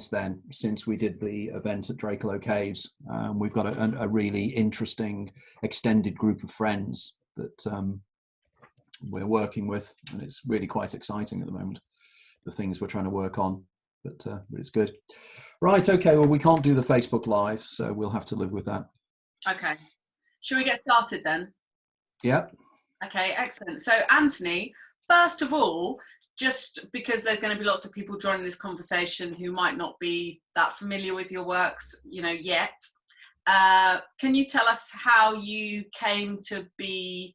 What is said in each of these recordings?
then, since we did the event at Dracula Caves. We've got a really interesting extended group of friends that we're working with, and it's really quite exciting at the moment, the things we're trying to work on, but it's good. Right, okay, well, we can't do the Facebook Live, so we'll have to live with that. Okay. Shall we get started then? Yeah. Okay, excellent. So, Anthony, first of all, just because there's going to be lots of people joining this conversation who might not be that familiar with your works, yet, can you tell us how you came to be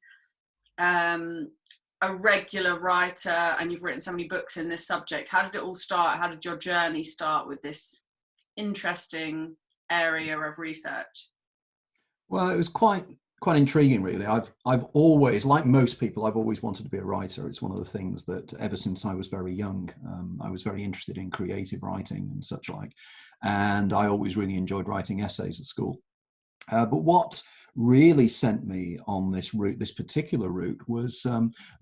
a regular writer, and you've written so many books in this subject? How did it all start? How did your journey start with this interesting area of research? Well, it was quite intriguing, really. I've always, like most people, I've always wanted to be a writer. It's one of the things that ever since I was very young, I was very interested in creative writing and such like, and I always really enjoyed writing essays at school. But what really sent me on this route, this particular route, was,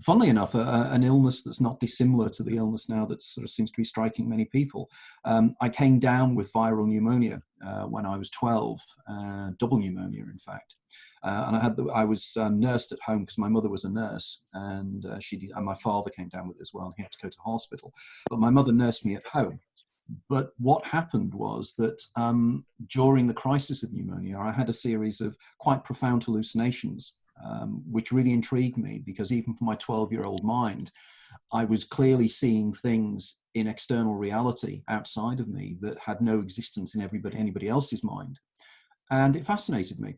funnily enough, an illness that's not dissimilar to the illness now that sort of seems to be striking many people. I came down with viral pneumonia when I was 12, double pneumonia, in fact. And I was nursed at home because my mother was a nurse, and and my father came down with it as well, and he had to go to hospital. But my mother nursed me at home. But what happened was that during the crisis of pneumonia, I had a series of quite profound hallucinations, which really intrigued me, because even for my 12-year-old mind, I was clearly seeing things in external reality outside of me that had no existence in anybody else's mind. And it fascinated me.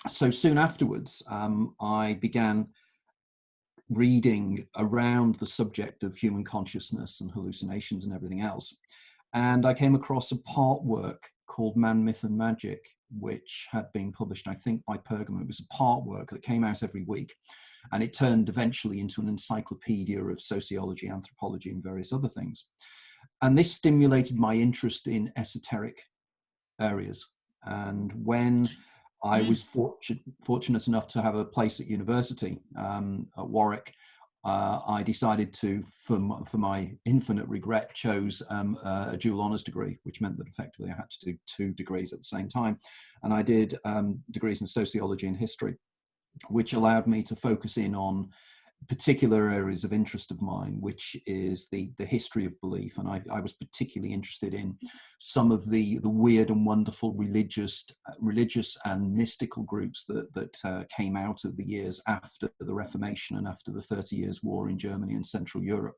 So soon afterwards, I began reading around the subject of human consciousness and hallucinations and everything else. And I came across a part work called Man, Myth and Magic, which had been published, I think, by Pergamon. It was a part work that came out every week. And it turned eventually into an encyclopedia of sociology, anthropology, and various other things. And this stimulated my interest in esoteric areas. And when I was fortunate enough to have a place at university at Warwick, I decided to, for my infinite regret, chose a dual honours degree, which meant that effectively I had to do 2 degrees at the same time. And I did degrees in sociology and history, which allowed me to focus in on particular areas of interest of mine, which is the history of belief. And I was particularly interested in some of the weird and wonderful religious and mystical groups that came out of the years after the Reformation and after the 30 Years' War in Germany and Central Europe.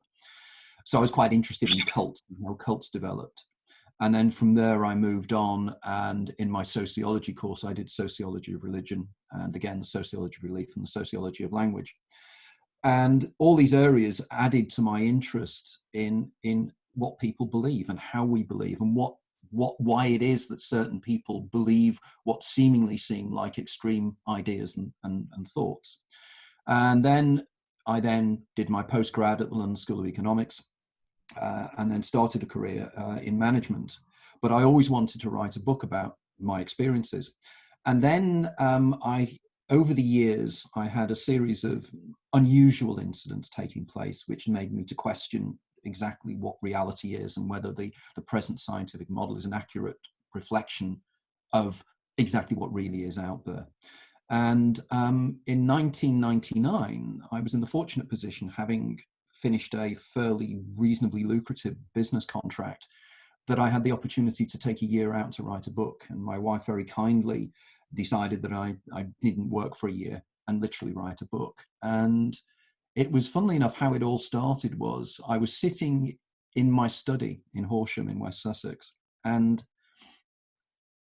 So I was quite interested in cults and how cults developed. And then from there, I moved on, and in my sociology course, I did sociology of religion, and again, the sociology of belief and the sociology of language. And all these areas added to my interest in what people believe and how we believe, and why it is that certain people believe what seemingly seem like extreme ideas and thoughts. And then I did my postgrad at the London School of Economics, and then started a career in management. But I always wanted to write a book about my experiences. And then over the years, I had a series of unusual incidents taking place, which made me to question exactly what reality is and whether the present scientific model is an accurate reflection of exactly what really is out there. And in 1999, I was in the fortunate position, having finished a fairly reasonably lucrative business contract, that I had the opportunity to take a year out to write a book. And my wife very kindly decided that I didn't work for a year and literally write a book. And it was, funnily enough, how it all started was I was sitting in my study in Horsham in West Sussex, and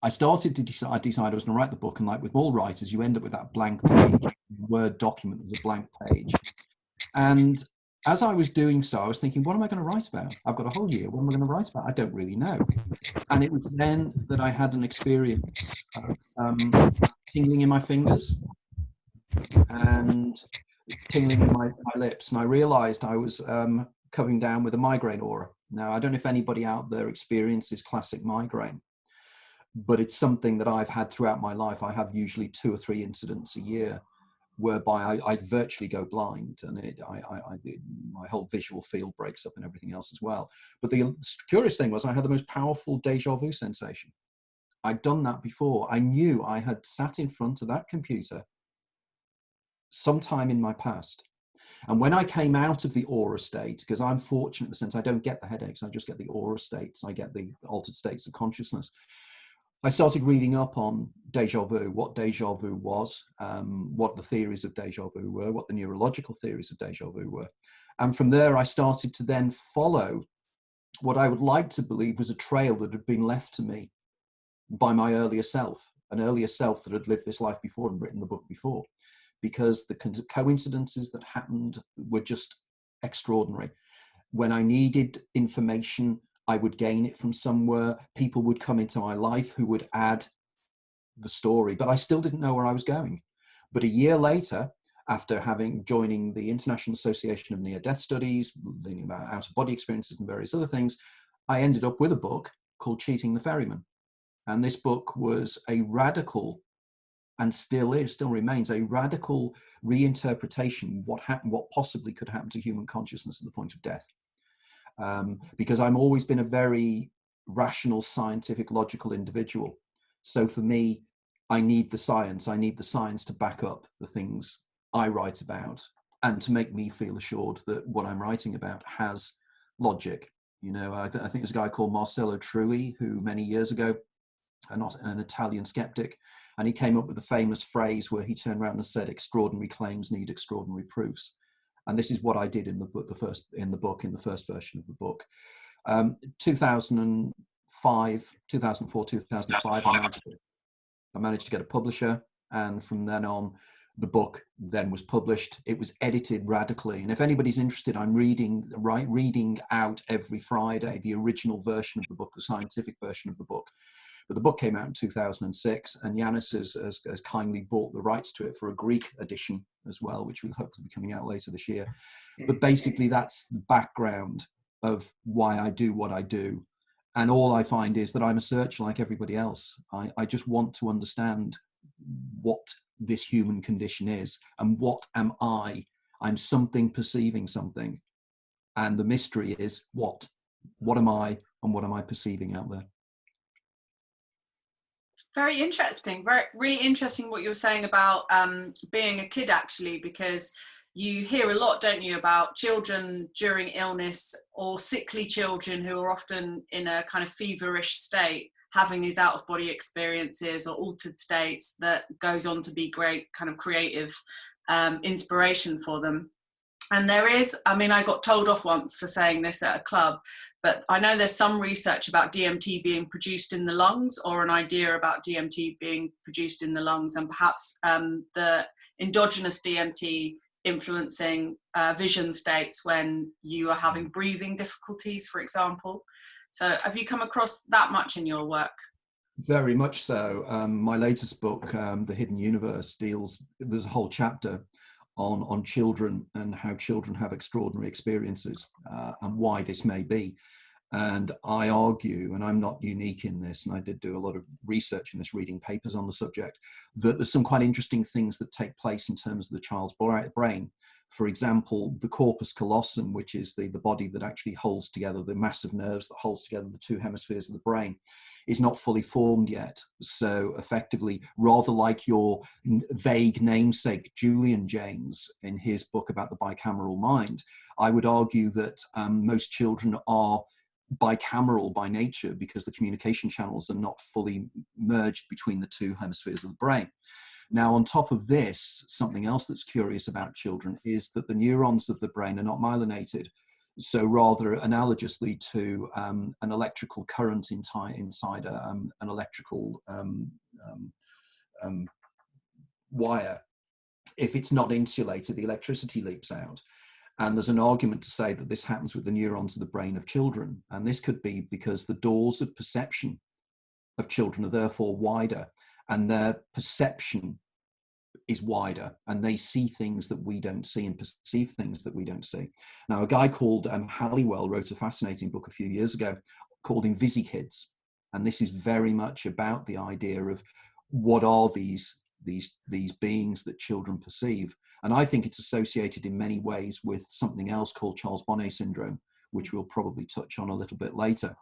I started to decide I was going to write the book. And like with all writers, you end up with that blank page. Word document was a blank page. And as I was doing so, I was thinking, what am I going to write about? I've got a whole year. What am I going to write about? I don't really know. And it was then that I had an experience of tingling in my fingers and tingling in my lips. And I realized I was coming down with a migraine aura. Now, I don't know if anybody out there experiences classic migraine, but it's something that I've had throughout my life. I have usually 2 or 3 incidents a year. whereby I virtually go blind, and my whole visual field breaks up and everything else as well. But the curious thing was I had the most powerful déjà vu sensation. I'd done that before. I knew I had sat in front of that computer sometime in my past. And when I came out of the aura state, because I'm fortunate in the sense I don't get the headaches, I just get the aura states, I get the altered states of consciousness. I started reading up on déjà vu, what déjà vu was, what the theories of déjà vu were, what the neurological theories of déjà vu were. And from there, I started to then follow what I would like to believe was a trail that had been left to me by my earlier self, an earlier self that had lived this life before and written the book before, because the coincidences that happened were just extraordinary. When I needed information, I would gain it from somewhere. People would come into my life who would add the story, but I still didn't know where I was going. But a year later, after joining the International Association of Near-Death Studies, learning about out-of-body experiences and various other things, I ended up with a book called Cheating the Ferryman. And this book was a radical, and still remains a radical reinterpretation of what happened, what possibly could happen to human consciousness at the point of death. Because I've always been a very rational, scientific, logical individual. So for me, I need the science. I need the science to back up the things I write about and to make me feel assured that what I'm writing about has logic. You know, I think there's a guy called Marcello Trui, who many years ago, an Italian skeptic, and he came up with the famous phrase where he turned around and said, "Extraordinary claims need extraordinary proofs." And this is what I did in the book, in the first version of the book. 2005, 2004, 2005, I managed to get a publisher, and from then on, the book then was published. It was edited radically, and if anybody's interested, I'm reading out every Friday the original version of the book, the scientific version of the book. But the book came out in 2006, and Yanis has kindly bought the rights to it for a Greek edition as well, which will hopefully be coming out later this year. But basically, that's the background of why I do what I do. And all I find is that I'm a searcher like everybody else. I just want to understand what this human condition is, and what am I? I'm something perceiving something. And the mystery is what? What am I, and what am I perceiving out there? Very interesting. Really interesting what you were saying about being a kid, actually, because you hear a lot, don't you, about children during illness or sickly children who are often in a kind of feverish state, having these out-of-body experiences or altered states that goes on to be great kind of creative inspiration for them. And there is, I mean, I got told off once for saying this at a club, but I know there's some research about DMT being produced in the lungs, or an idea about DMT being produced in the lungs, and perhaps the endogenous DMT influencing vision states when you are having breathing difficulties, for example. So have you come across that much in your work? Very much so. My latest book, The Hidden Universe, there's a whole chapter on children and how children have extraordinary experiences and why this may be. And I argue, and I'm not unique in this, and I did do a lot of research in this, reading papers on the subject, that there's some quite interesting things that take place in terms of the child's brain. For example, the corpus callosum, which is the body that actually holds together the massive nerves that holds together the two hemispheres of the brain, is not fully formed yet. So effectively, rather like your vague namesake Julian Jaynes in his book about the bicameral mind, I would argue that most children are bicameral by nature because the communication channels are not fully merged between the two hemispheres of the brain. Now, on top of this, something else that's curious about children is that the neurons of the brain are not myelinated. So rather analogously to an electrical current inside an electrical wire, if it's not insulated, the electricity leaks out. And there's an argument to say that this happens with the neurons of the brain of children. And this could be because the doors of perception of children are therefore wider, and their perception is wider, and they see things that we don't see and perceive things that we don't see. Now, a guy called Halliwell wrote a fascinating book a few years ago called Invisi Kids. And this is very much about the idea of what are these these beings that children perceive. And I think it's associated in many ways with something else called Charles Bonnet syndrome, which we'll probably touch on a little bit later.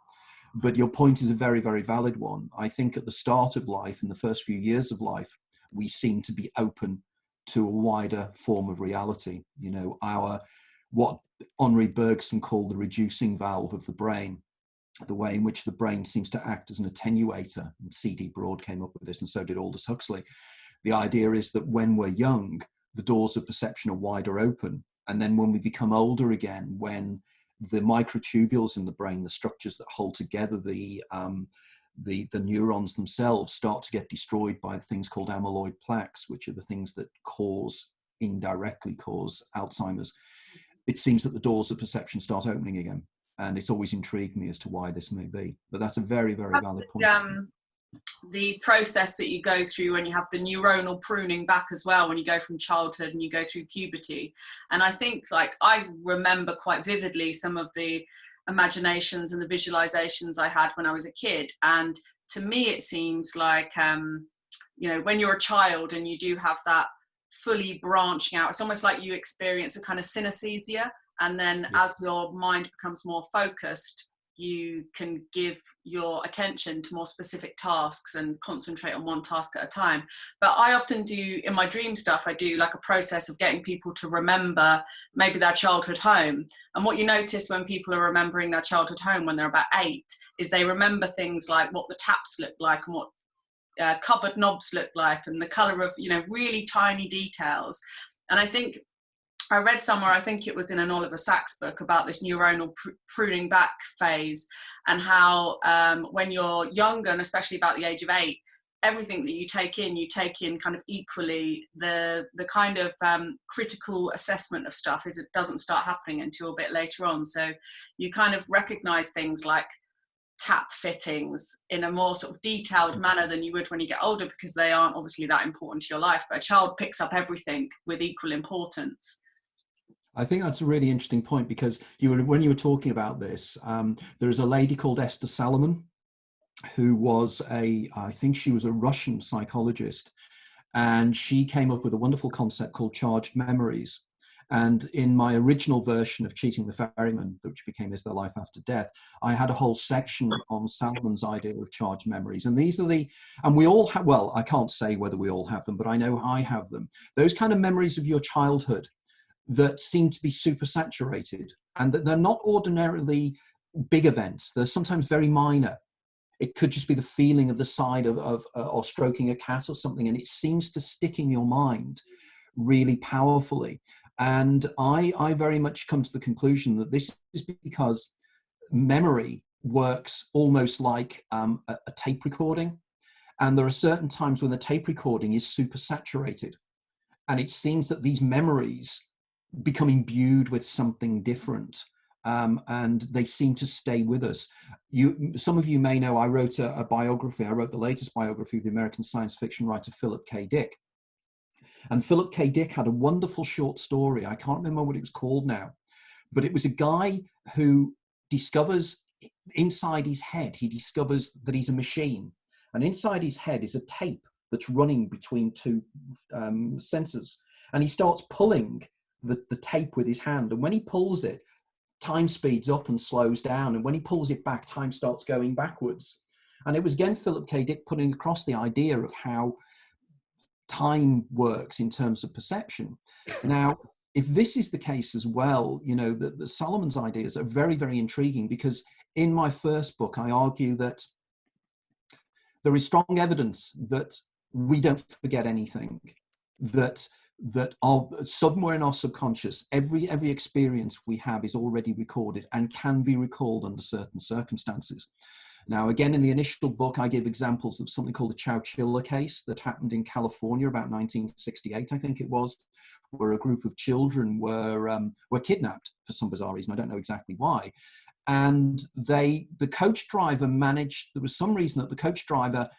But your point is a very, very valid one. I think at the start of life, in the first few years of life, we seem to be open to a wider form of reality. You know, what Henri Bergson called the reducing valve of the brain, the way in which the brain seems to act as an attenuator. And C.D. Broad came up with this, and so did Aldous Huxley. The idea is that when we're young, the doors of perception are wider open. And then when we become older again, when the microtubules in the brain, the structures that hold together the neurons themselves, start to get destroyed by things called amyloid plaques, which are the things that indirectly cause Alzheimer's. It seems that the doors of perception start opening again. And it's always intrigued me as to why this may be. But that's a very, very valid point. The process that you go through when you have the neuronal pruning back as well, when you go from childhood and you go through puberty. And I think, like, I remember quite vividly some of the imaginations and the visualizations I had when I was a kid. And to me, it seems like, you know, when you're a child and you do have that fully branching out, it's almost like you experience a kind of synesthesia. And then as your mind becomes more focused, you can give your attention to more specific tasks and concentrate on one task at a time. But I often do, in my dream stuff, I do like a process of getting people to remember maybe their childhood home. And what you notice when people are remembering their childhood home when they're about 8 is they remember things like what the taps look like and what cupboard knobs look like and the colour of, you know, really tiny details. And I think I read somewhere, I think it was in an Oliver Sacks book, about this neuronal pruning back phase, and how when you're younger, and especially about the age of 8, everything that you take in kind of equally. The kind of critical assessment of stuff it doesn't start happening until a bit later on. So you kind of recognize things like tap fittings in a more sort of detailed manner than you would when you get older, because they aren't obviously that important to your life, but a child picks up everything with equal importance. I think that's a really interesting point, because when you were talking about this, there is a lady called Esther Salomon, who was I think she was a Russian psychologist, and she came up with a wonderful concept called charged memories. And in my original version of Cheating the Ferryman, which became Is There Life After Death, I had a whole section on Salomon's idea of charged memories. And these are and we all have, well, I can't say whether we all have them, but I know I have them. Those kind of memories of your childhood that seem to be super saturated, and that they're not ordinarily big events. They're sometimes very minor. It could just be the feeling of the side of or stroking a cat or something, and it seems to stick in your mind really powerfully. And I very much come to the conclusion that this is because memory works almost like a tape recording. And there are certain times when the tape recording is super saturated, and it seems that these memories become imbued with something different, and they seem to stay with us. Some of you may know I wrote a biography. I wrote the latest biography of the American science fiction writer Philip K. Dick. And Philip K. Dick had a wonderful short story. I can't remember what it was called now, but it was a guy who discovers inside his head, he discovers that he's a machine. And inside his head is a tape that's running between two sensors. And he starts pulling the tape with his hand, and when he pulls it, time speeds up and slows down, and when he pulls it back, time starts going backwards. And it was again Philip K. Dick putting across the idea of how time works in terms of perception. Now, if this is the case as well, you know, the Salomon's ideas are very, very intriguing, because in my first book I argue that there is strong evidence that we don't forget anything, that somewhere in our subconscious, every experience we have is already recorded and can be recalled under certain circumstances. Now, again, in the initial book, I give examples of something called the Chowchilla Case that happened in California about 1968, I think it was, where a group of children were kidnapped for some bizarre reason. I don't know exactly why. And the coach driver managed, there was some reason that the coach driver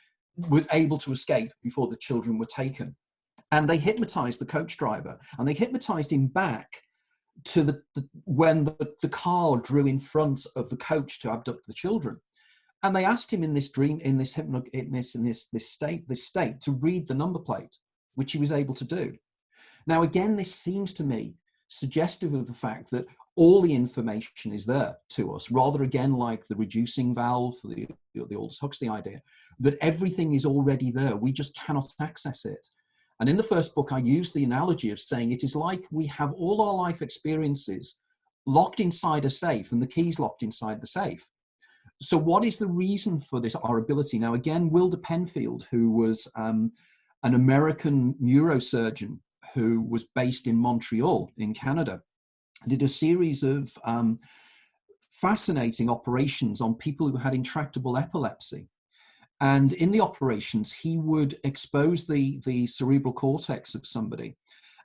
was able to escape before the children were taken. And they hypnotized the coach driver, and they hypnotized him back to when the car drew in front of the coach to abduct the children. And they asked him in this dream, in this state, to read the number plate. which he was able to do. Now, again, this seems to me suggestive of the fact that all the information is there to us, rather again like the reducing valve, the Aldous Huxley idea, that everything is already there. We just cannot access it. And in the first book, I use the analogy of saying it is like we have all our life experiences locked inside a safe and the keys locked inside the safe. So what is the reason for this, our ability? Now, again, Wilder Penfield, who was an American neurosurgeon who was based in Montreal in Canada, did a series of fascinating operations on people who had intractable epilepsy. And in the operations, he would expose the cerebral cortex of somebody,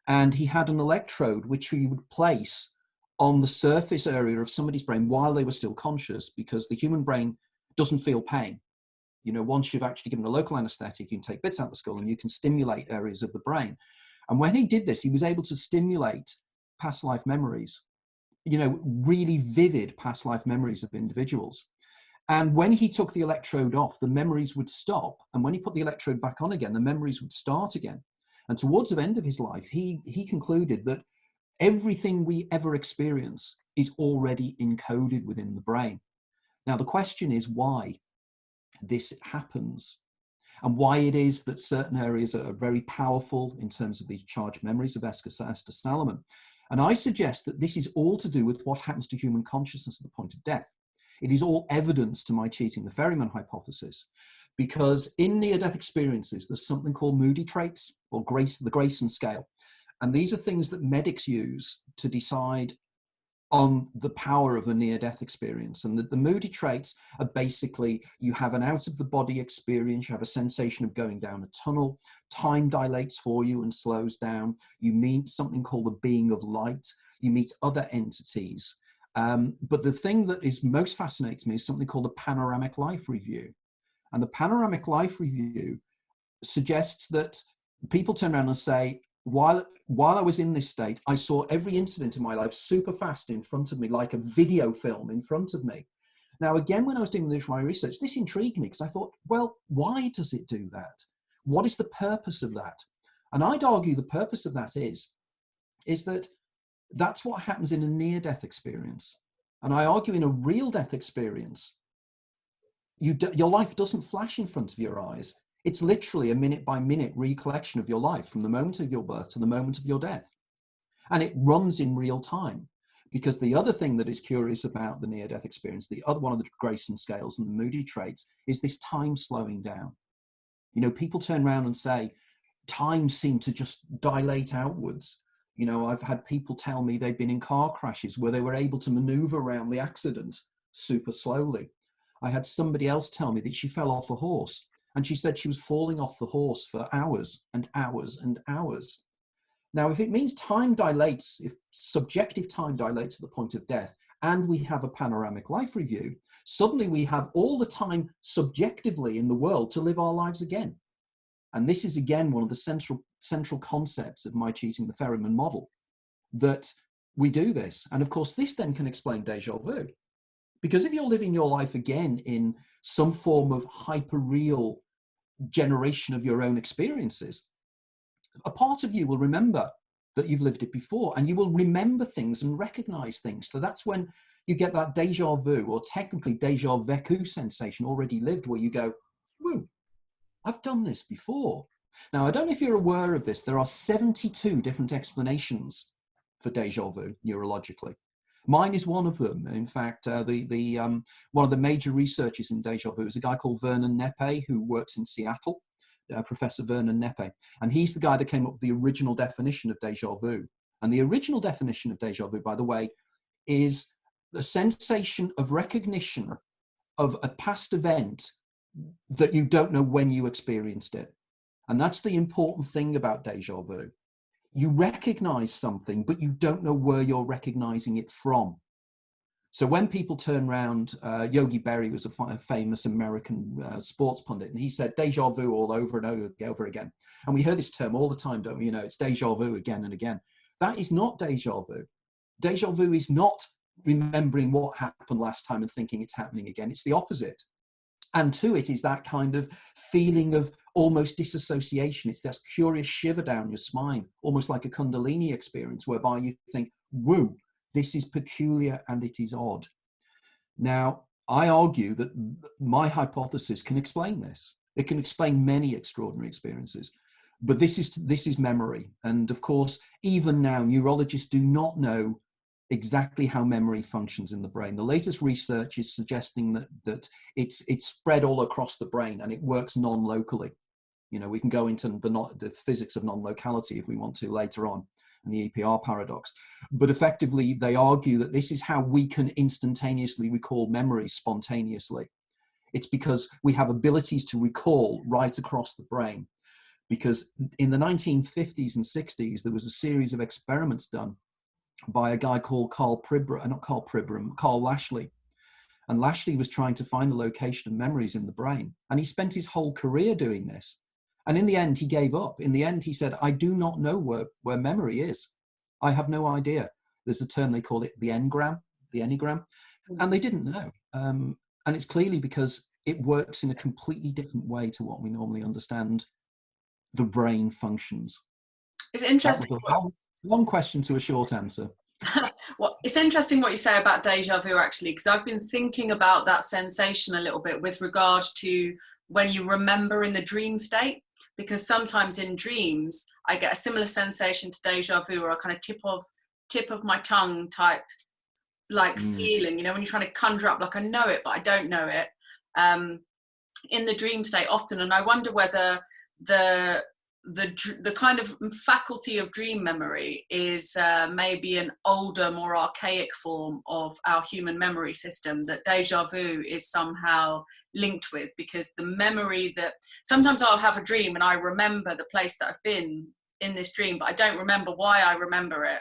and he had an electrode which he would place on the surface area of somebody's brain while they were still conscious, because the human brain doesn't feel pain. You know, once you've actually given a local anesthetic, you can take bits out of the skull and you can stimulate areas of the brain. And when he did this, he was able to stimulate past life memories, you know, really vivid past life memories of individuals. And when he took the electrode off, the memories would stop. And when he put the electrode back on again, the memories would start again. And towards the end of his life, he concluded that everything we ever experience is already encoded within the brain. Now, the question is why this happens, and why it is that certain areas are very powerful in terms of these charged memories of Esther Salomon. And I suggest that this is all to do with what happens to human consciousness at the point of death. It is all evidence to my cheating the Ferryman hypothesis, because in near-death experiences, there's something called moody traits, or the Grayson scale. And these are things that medics use to decide on the power of a near-death experience. And the moody traits are basically, you have an out-of-the-body experience, you have a sensation of going down a tunnel, time dilates for you and slows down, you meet something called the being of light, you meet other entities. But the thing that is most fascinates me is something called a panoramic life review. And the panoramic life review suggests that people turn around and say, while I was in this state, I saw every incident in my life super fast in front of me, like a video film in front of me. Now, again, when I was doing my research, this intrigued me because I thought, well, why does it do that? What is the purpose of that? And I'd argue the purpose of that is that that's what happens in a near-death experience. And I argue in a real death experience, your life doesn't flash in front of your eyes. It's literally a minute-by-minute recollection of your life from the moment of your birth to the moment of your death. And it runs in real time. Because the other thing that is curious about the near-death experience, the other one of the Grayson scales and the moody traits, is this time slowing down. You know, people turn around and say, time seemed to just dilate outwards. You know, I've had people tell me they've been in car crashes where they were able to maneuver around the accident super slowly. I had somebody else tell me that she fell off a horse, and she said she was falling off the horse for hours and hours and hours. Now, if it means time dilates, if subjective time dilates at the point of death, and we have a panoramic life review, suddenly we have all the time subjectively in the world to live our lives again. And this is, again, one of the central concepts of my cheating the Ferryman model, that we do this. And of course, this then can explain déjà vu. Because if you're living your life again in some form of hyper-real generation of your own experiences, a part of you will remember that you've lived it before, and you will remember things and recognize things. So that's when you get that déjà vu, or technically déjà vécu sensation, already lived, where you go, whoa, I've done this before. Now, I don't know if you're aware of this. There are 72 different explanations for déjà vu neurologically. Mine is one of them. In fact, one of the major researchers in déjà vu is a guy called Vernon Neppe, who works in Seattle, Professor Vernon Neppe. And he's the guy that came up with the original definition of déjà vu. And the original definition of déjà vu, by the way, is the sensation of recognition of a past event that you don't know when you experienced it. And that's the important thing about déjà vu. You recognize something, but you don't know where you're recognizing it from. So when people turn around, Yogi Berra was a famous American sports pundit, and he said déjà vu all over and over again. And we hear this term all the time, don't we? You know, it's déjà vu again and again. That is not déjà vu. Déjà vu is not remembering what happened last time and thinking it's happening again. It's the opposite. And to it is that kind of feeling of almost disassociation. It's this curious shiver down your spine, almost like a Kundalini experience, whereby you think, woo, this is peculiar and it is odd. Now, I argue that my hypothesis can explain this. It can explain many extraordinary experiences, but this is memory. And of course, even now, neurologists do not know exactly how memory functions in the brain. The latest research is suggesting that it's spread all across the brain and it works non-locally. You know, we can go into the physics of non-locality if we want to later on, and the EPR paradox. But effectively, they argue that this is how we can instantaneously recall memories spontaneously. It's because we have abilities to recall right across the brain. Because in the 1950s and 60s, there was a series of experiments done by a guy called Carl Lashley. And Lashley was trying to find the location of memories in the brain. And he spent his whole career doing this. And in the end, he gave up. In the end, he said, I do not know where memory is. I have no idea. There's a term, they call it the enneagram. And they didn't know. And it's clearly because it works in a completely different way to what we normally understand the brain functions. It's interesting. Long question to a short answer. Well, it's interesting what you say about déjà vu, actually, because I've been thinking about that sensation a little bit with regard to when you remember in the dream state, because sometimes in dreams I get a similar sensation to déjà vu, or a kind of tip of my tongue type feeling, you know, when you're trying to conjure up, like I know it but I don't know it, in the dream state often. And I wonder whether the kind of faculty of dream memory is maybe an older, more archaic form of our human memory system that déjà vu is somehow linked with, because the memory that sometimes I'll have a dream and I remember the place that I've been in this dream, but I don't remember why I remember it.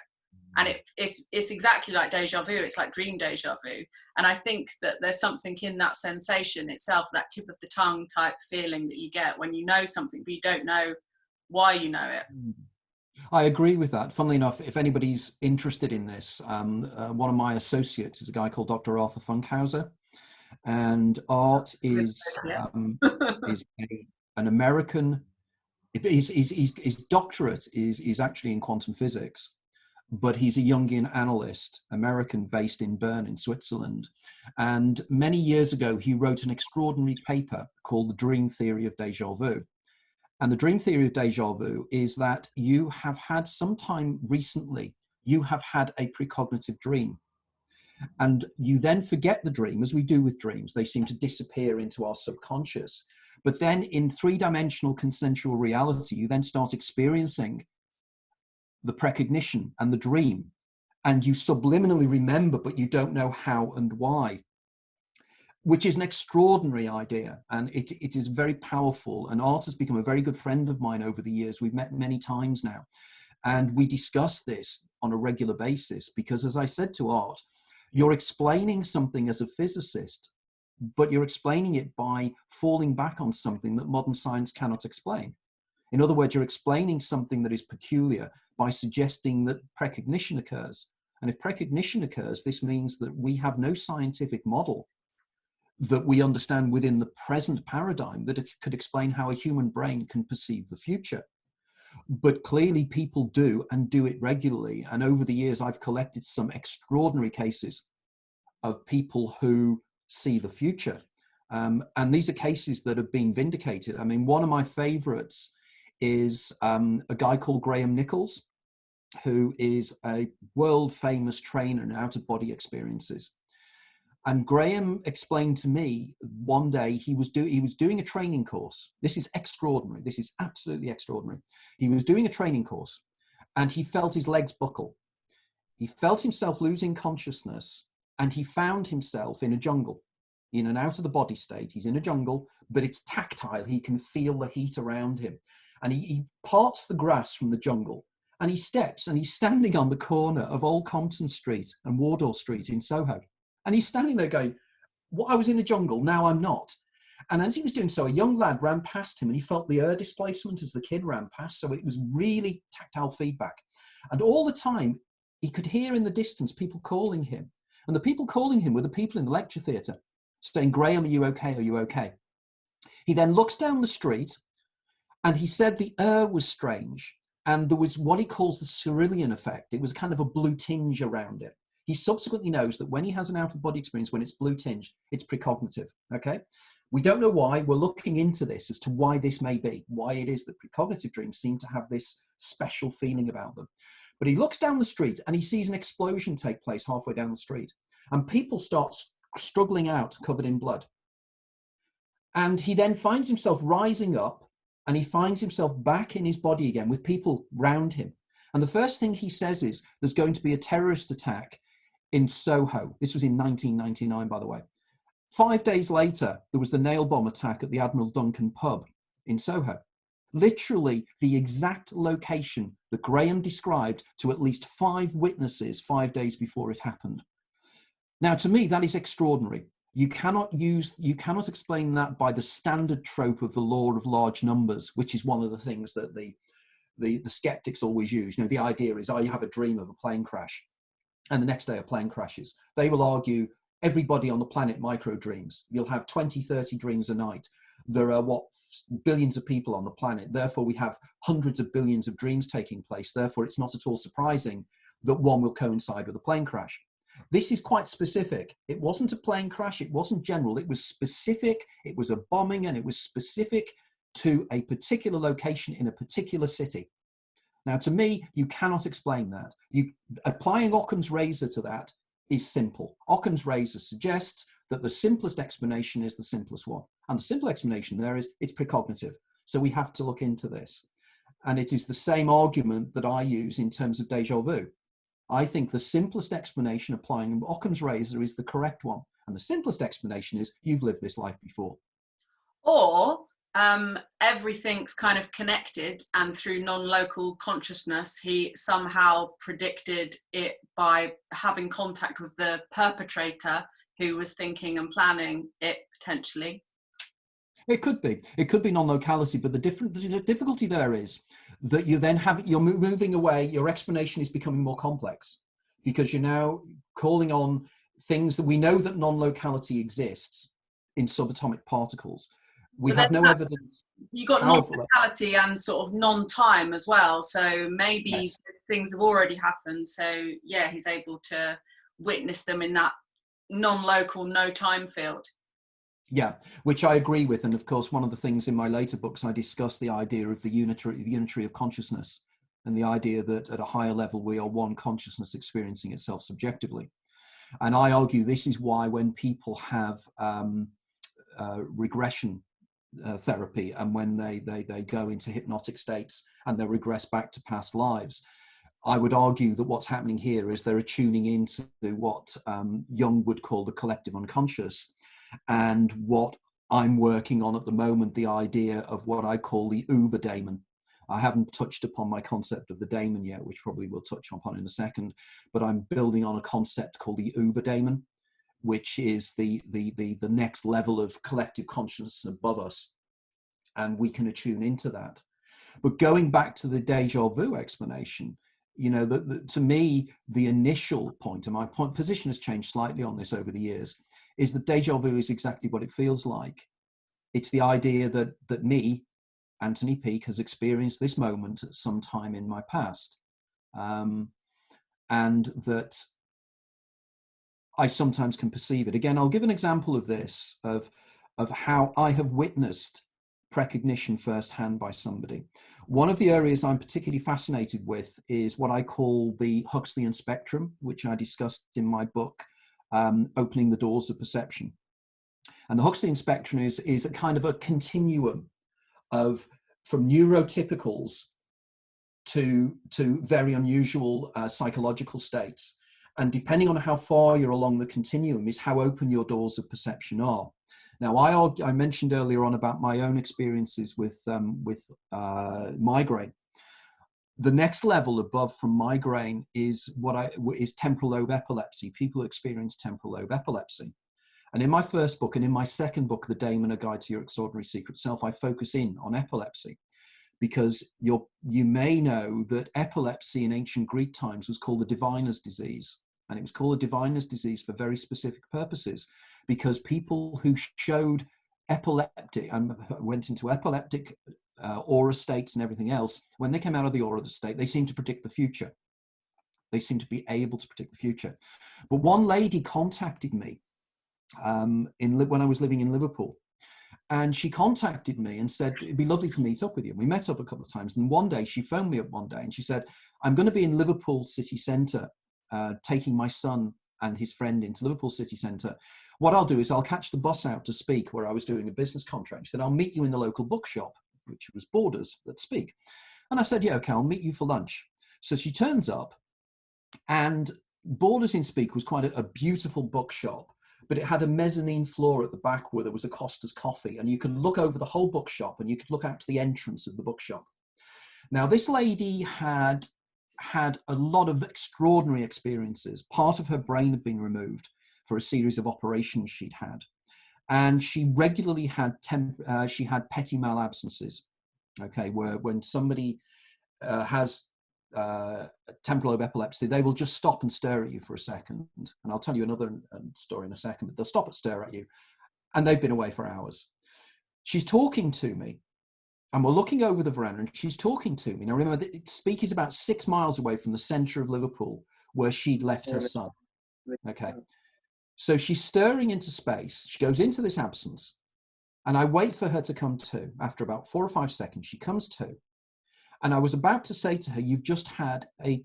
And it's exactly like déjà vu. It's like dream déjà vu. And I think that there's something in that sensation itself, that tip of the tongue type feeling that you get when you know something, but you don't know why you know it. I agree with that. Funnily enough, if anybody's interested in this, one of my associates is a guy called Dr. Arthur Funkhauser, and Art is an American. His doctorate is actually in quantum physics, but he's a Jungian analyst, American, based in Bern in Switzerland. And many years ago, he wrote an extraordinary paper called The Dream Theory of Déjà Vu. And the dream theory of déjà vu is that you have had sometime recently, you have had a precognitive dream. And you then forget the dream, as we do with dreams. They seem to disappear into our subconscious. But then in three-dimensional consensual reality, you then start experiencing the precognition and the dream. And you subliminally remember, but you don't know how and why, which is an extraordinary idea. And it is very powerful. And Art has become a very good friend of mine over the years. We've met many times now. And we discuss this on a regular basis, because as I said to Art, you're explaining something as a physicist, but you're explaining it by falling back on something that modern science cannot explain. In other words, you're explaining something that is peculiar by suggesting that precognition occurs. And if precognition occurs, this means that we have no scientific model that we understand within the present paradigm that it could explain how a human brain can perceive the future. But clearly people do, and do it regularly. And over the years, I've collected some extraordinary cases of people who see the future. And these are cases that have been vindicated. I mean, one of my favorites is a guy called Graham Nichols, who is a world famous trainer in out-of-body experiences. And Graham explained to me one day he was doing a training course. This is extraordinary. This is absolutely extraordinary. He was doing a training course and he felt his legs buckle. He felt himself losing consciousness and he found himself in a jungle, in an out of the body state. He's in a jungle, but it's tactile. He can feel the heat around him. And he parts the grass from the jungle and he steps and he's standing on the corner of Old Compton Street and Wardour Street in Soho. And he's standing there going, well, I was in a jungle, now I'm not. And as he was doing so, a young lad ran past him and he felt the air displacement as the kid ran past. So it was really tactile feedback. And all the time, he could hear in the distance people calling him. And the people calling him were the people in the lecture theatre saying, Graham, are you okay? Are you okay? He then looks down the street And he said the air was strange. And there was what he calls the cerulean effect. It was kind of a blue tinge around it. He subsequently knows that when he has an out-of-body experience, when it's blue tinge, it's precognitive, okay? We don't know why. We're looking into this as to why this may be, why it is that precognitive dreams seem to have this special feeling about them. But he looks down the street and he sees an explosion take place halfway down the street. And people start struggling out, covered in blood. And he then finds himself rising up, and he finds himself back in his body again with people round him. And the first thing he says is, there's going to be a terrorist attack in Soho. This was in 1999, by the way. 5 days later, there was the nail bomb attack at the Admiral Duncan pub in Soho. Literally the exact location that Graham described to at least 5 witnesses 5 days before it happened. Now, to me, that is extraordinary. You cannot explain that by the standard trope of the law of large numbers, which is one of the things that the skeptics always use. You know, the idea is, you have a dream of a plane crash, and the next day a plane crashes. They will argue everybody on the planet micro dreams. You'll have 20, 30 dreams a night. There are billions of people on the planet. Therefore, we have hundreds of billions of dreams taking place. Therefore, it's not at all surprising that one will coincide with a plane crash. This is quite specific. It wasn't a plane crash. It wasn't general. It was specific. It was a bombing, and it was specific to a particular location in a particular city. Now, to me, you cannot explain that. Applying Occam's razor to that is simple. Occam's razor suggests that the simplest explanation is the simplest one. And the simple explanation there is it's precognitive. So we have to look into this. And it is the same argument that I use in terms of déjà vu. I think the simplest explanation applying Occam's razor is the correct one. And the simplest explanation is you've lived this life before. Or everything's kind of connected, and through non-local consciousness, he somehow predicted it by having contact with the perpetrator who was thinking and planning it potentially. It could be non-locality, but the difficulty there is that you're moving away. Your explanation is becoming more complex because you're now calling on things that we know that non-locality exists in subatomic particles. We have no evidence. You got non-locality and sort of non-time as well. So maybe yes, things have already happened. So yeah, he's able to witness them in that non-local, no-time field. Yeah, which I agree with. And of course, one of the things in my later books, I discuss the idea of the unitary of consciousness, and the idea that at a higher level, we are one consciousness experiencing itself subjectively. And I argue this is why when people have regression therapy, and when they go into hypnotic states and they regress back to past lives, I would argue that what's happening here is they're tuning into what Jung would call the collective unconscious, and what I'm working on at the moment, the idea of what I call the uber daemon. I haven't touched upon my concept of the daemon yet, which probably we'll touch upon in a second, but I'm building on a concept called the uber daemon, which is the next level of collective consciousness above us, and we can attune into that. But going back to the déjà vu explanation, you know, to me, the initial point, and my position has changed slightly on this over the years, is that déjà vu is exactly what it feels like. It's the idea that me, Anthony Peake, has experienced this moment at some time in my past, and that I sometimes can perceive it. Again, I'll give an example of this, of how I have witnessed precognition firsthand by somebody. One of the areas I'm particularly fascinated with is what I call the Huxleyan spectrum, which I discussed in my book, Opening the Doors of Perception. And the Huxleyan spectrum is a kind of a continuum of from neurotypicals to very unusual psychological states. And depending on how far you're along the continuum is how open your doors of perception are. Now, I mentioned earlier on about my own experiences with migraine. The next level above from migraine is is temporal lobe epilepsy. People experience temporal lobe epilepsy. And in my first book and in my second book, The Daemon, A Guide to Your Extraordinary Secret Self, I focus in on epilepsy, because you may know that epilepsy in ancient Greek times was called the diviner's disease. And it was called the diviner's disease for very specific purposes, because people who showed epileptic and went into epileptic aura states and everything else, when they came out of the aura state, they seemed to predict the future. They seemed to be able to predict the future. But one lady contacted me when I was living in Liverpool. And she contacted me and said, it'd be lovely to meet up with you. And we met up a couple of times. And one day she phoned me up one day and she said, I'm going to be in Liverpool city centre, taking my son and his friend into Liverpool city centre. What I'll do is I'll catch the bus out to Speak, where I was doing a business contract. She said, I'll meet you in the local bookshop, which was Borders at Speak. And I said, yeah, okay, I'll meet you for lunch. So she turns up, and Borders in Speak was quite a beautiful bookshop, but it had a mezzanine floor at the back where there was a Costa's Coffee, and you could look over the whole bookshop and you could look out to the entrance of the bookshop. Now, this lady had a lot of extraordinary experiences. Part of her brain had been removed for a series of operations she'd had. And she regularly had, she had petty malabsences, okay, where when somebody has temporal lobe epilepsy, they will just stop and stare at you for a second. And I'll tell you another story in a second, but they'll stop and stare at you. And they've been away for hours. She's talking to me, and we're looking over the veranda, and she's talking to me. Now, remember, Speak is about 6 miles away from the centre of Liverpool, where she'd left her son. Okay. So she's staring into space. She goes into this absence, and I wait for her to come to. After about 4 or 5 seconds, she comes to. And I was about to say to her, you've just had an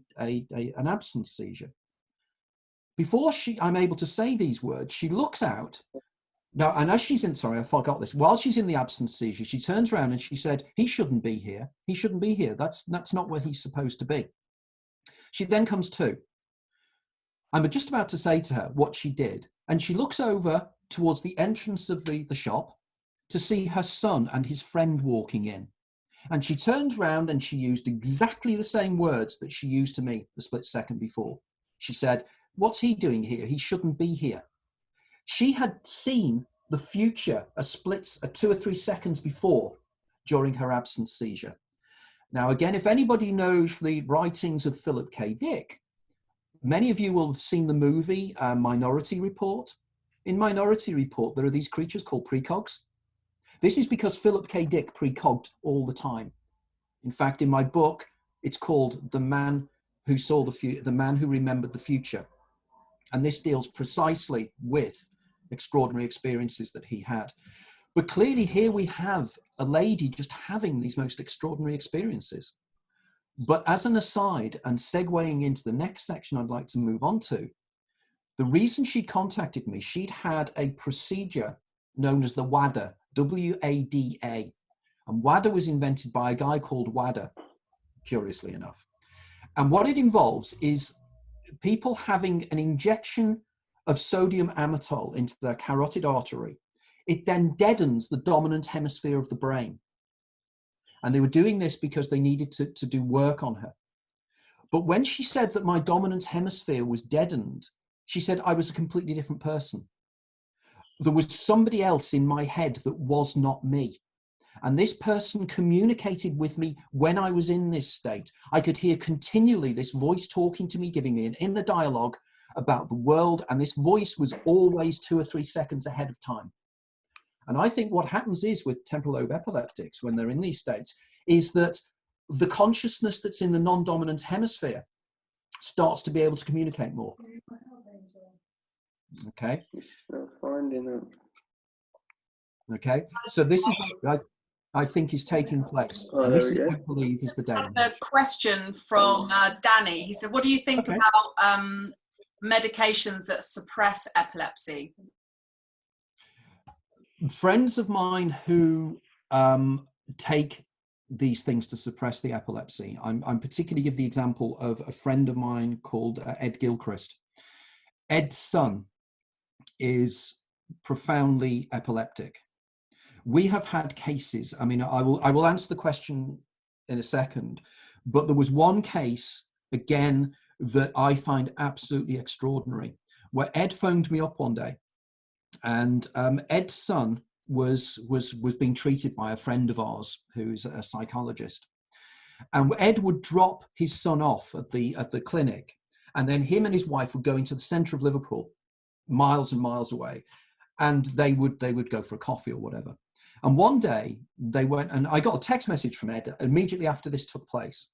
absence seizure. Before I'm able to say these words, she looks out. Now, and as she's in, sorry, I forgot this. While she's in the absence seizure, she turns around and she said, he shouldn't be here. He shouldn't be here. That's not where he's supposed to be. She then comes to. I'm just about to say to her what she did. And she looks over towards the entrance of the shop to see her son and his friend walking in. And she turned around and she used exactly the same words that she used to me the split second before. She said, what's he doing here? He shouldn't be here. She had seen the future a 2 or 3 seconds before during her absence seizure. Now, again, if anybody knows the writings of Philip K. Dick, many of you will have seen the movie Minority Report. In Minority Report, there are these creatures called precogs. This is because Philip K. Dick precogged all the time. In fact, in my book, it's called The Man Who Saw the Man Who Remembered the Future. And this deals precisely with extraordinary experiences that he had. But clearly here we have a lady just having these most extraordinary experiences. But as an aside, and segueing into the next section I'd like to move on to, the reason she'd contacted me, she'd had a procedure known as the WADA, W-A-D-A. And WADA was invented by a guy called WADA, curiously enough. And what it involves is people having an injection of sodium amytal into their carotid artery. It then deadens the dominant hemisphere of the brain. And they were doing this because they needed to do work on her. But when she said that my dominant hemisphere was deadened, she said I was a completely different person. There was somebody else in my head that was not me. And this person communicated with me when I was in this state. I could hear continually this voice talking to me, giving me an inner dialogue about the world. And this voice was always 2 or 3 seconds ahead of time. And I think what happens is with temporal lobe epileptics, when they're in these states, is that the consciousness that's in the non-dominant hemisphere starts to be able to communicate more. Okay. Okay. So this is what I think is taking place. And this is what I believe is the day. A question from Danny. He said, what do you think about medications that suppress epilepsy? Friends of mine who take these things to suppress the epilepsy. I'm particularly give the example of a friend of mine called Ed Gilchrist. Ed's son is profoundly epileptic. We have had cases, I mean, I will answer the question in a second, but there was one case, again, that I find absolutely extraordinary, where Ed phoned me up one day, and Ed's son was being treated by a friend of ours who's a psychologist. And Ed would drop his son off at the clinic, and then him and his wife would go into the centre of Liverpool, miles and miles away, and they would go for a coffee or whatever. And one day they went, and I got a text message from Ed immediately after this took place.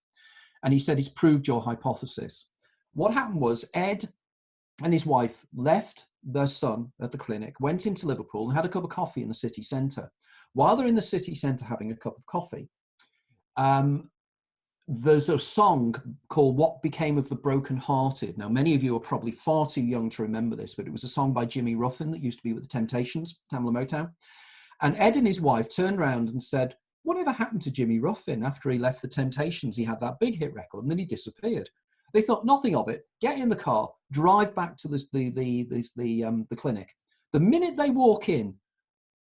And he said, it's proved your hypothesis. What happened was Ed and his wife left their son at the clinic, went into Liverpool and had a cup of coffee in the city centre. While they're in the city centre having a cup of coffee, there's a song called What Became of the Brokenhearted. Now, many of you are probably far too young to remember this, but it was a song by Jimmy Ruffin that used to be with the Temptations, Tamla Motown. And Ed and his wife turned around and said, whatever happened to Jimmy Ruffin after he left the Temptations? He had that big hit record and then he disappeared. They thought nothing of it, get in the car, drive back to the clinic. The minute they walk in,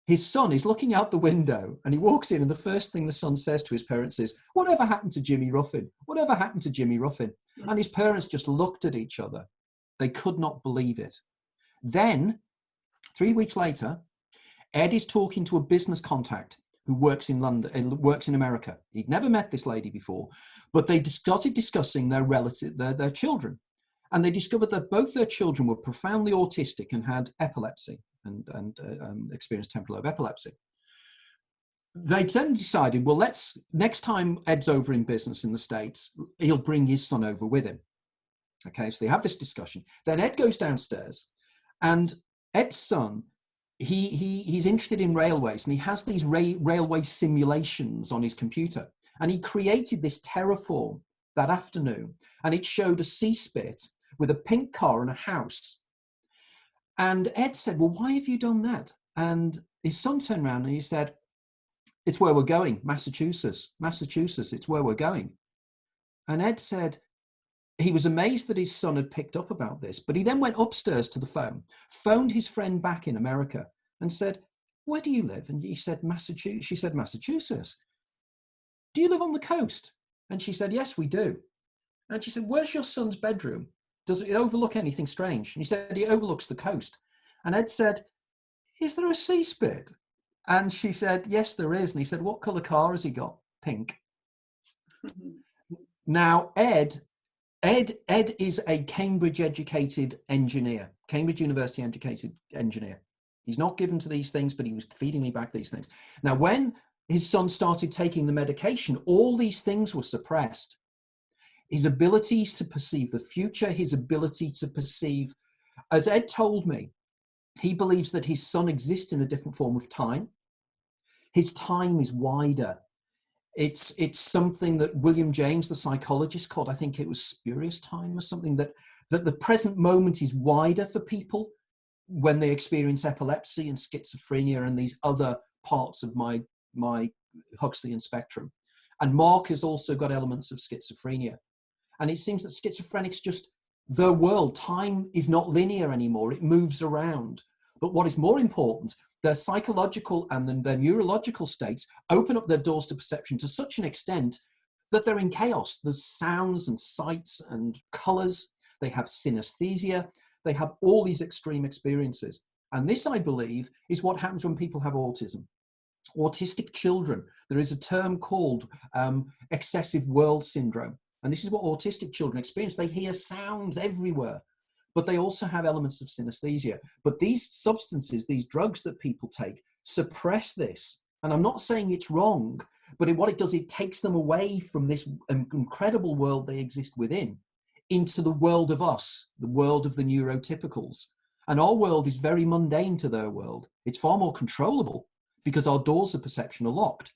his son is looking out the window and he walks in and the first thing the son says to his parents is, whatever happened to Jimmy Ruffin? Whatever happened to Jimmy Ruffin? And his parents just looked at each other. They could not believe it. Then, 3 weeks later, Ed is talking to a business contact who works in London, works in America. He'd never met this lady before, but they started discussing their children. And they discovered that both their children were profoundly autistic and had epilepsy and experienced temporal lobe epilepsy. They then decided, well, next time Ed's over in business in the States, he'll bring his son over with him. Okay, so they have this discussion. Then Ed goes downstairs and Ed's son, he's interested in railways and he has these railway simulations on his computer. And he created this terraform that afternoon and it showed a C-spit with a pink car and a house. And Ed said, well, why have you done that? And his son turned around and he said, it's where we're going, Massachusetts, it's where we're going. And Ed said, he was amazed that his son had picked up about this, but he then went upstairs to the phone, phoned his friend back in America and said, where do you live? And he said, Massachusetts. She said, Massachusetts. Do you live on the coast? And she said, yes, we do. And she said, where's your son's bedroom? Does it overlook anything strange? And he said, it overlooks the coast. And Ed said, is there a C-spit? And she said, yes, there is. And he said, what colour car has he got? Pink. Now, Ed is a Cambridge educated engineer, Cambridge University educated engineer. He's not given to these things, but he was feeding me back these things. Now, when his son started taking the medication, all these things were suppressed. His abilities to perceive the future, his ability to perceive, as Ed told me, he believes that his son exists in a different form of time. His time is wider. It's something that William James, the psychologist, called, I think it was spurious time or something, that the present moment is wider for people when they experience epilepsy and schizophrenia and these other parts of my Huxleyan spectrum. And Mark has also got elements of schizophrenia. And it seems that schizophrenics just, their world, time is not linear anymore. It moves around. But what is more important, their psychological and then their neurological states open up their doors to perception to such an extent that they're in chaos. There's sounds and sights and colors. They have synesthesia. They have all these extreme experiences. And this, I believe, is what happens when people have autism. Autistic children, there is a term called excessive world syndrome. And this is what autistic children experience. They hear sounds everywhere, but they also have elements of synesthesia. But these substances, these drugs that people take, suppress this. And I'm not saying it's wrong, but what it does, it takes them away from this incredible world they exist within into the world of us, the world of the neurotypicals. And our world is very mundane to their world. It's far more controllable because our doors of perception are locked.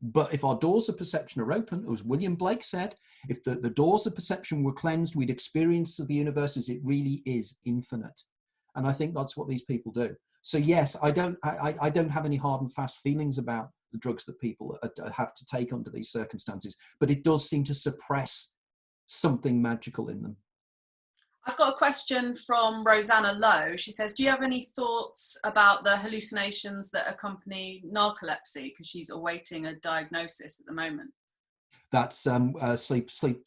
But if our doors of perception are open, as William Blake said, if the doors of perception were cleansed, we'd experience the universe as it really is, infinite. And I think that's what these people do. So yes, I don't have any hard and fast feelings about the drugs that people have to take under these circumstances, but it does seem to suppress something magical in them. I've got a question from Rosanna Lowe. She says, do you have any thoughts about the hallucinations that accompany narcolepsy? Because she's awaiting a diagnosis at the moment. That's sleeping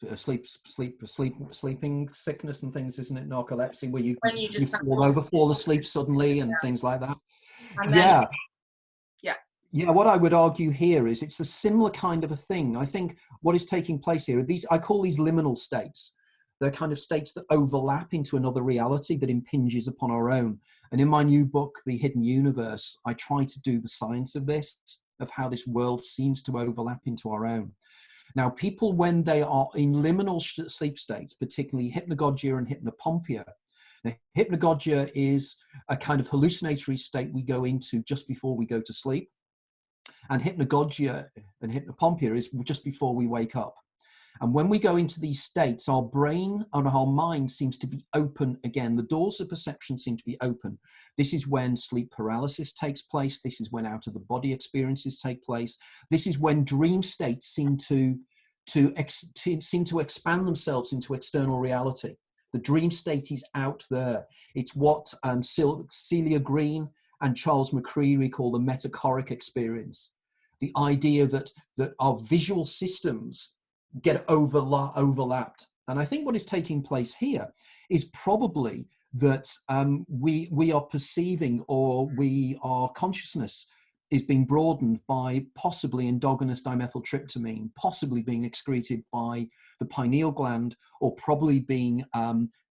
sickness and things, isn't it? Narcolepsy, where you just fall asleep suddenly and things like that. And then, yeah. What I would argue here is it's a similar kind of a thing. I think what is taking place here, I call these liminal states. They're kind of states that overlap into another reality that impinges upon our own. And in my new book, The Hidden Universe, I try to do the science of this, of how this world seems to overlap into our own. Now, people, when they are in liminal sleep states, particularly hypnagogia and hypnopompia. Now, hypnagogia is a kind of hallucinatory state we go into just before we go to sleep. And hypnagogia and hypnopompia is just before we wake up. And when we go into these states, our brain and our mind seems to be open again. The doors of perception seem to be open. This is when sleep paralysis takes place. This is when out of the body experiences take place. This is when dream states seem to expand themselves into external reality. The dream state is out there. It's what Celia Green and Charles McCreery call the metaphoric experience. The idea that our visual systems get overlapped. And I think what is taking place here is probably that we are perceiving, or our consciousness is being broadened by possibly endogenous dimethyltryptamine, possibly being excreted by the pineal gland, or probably being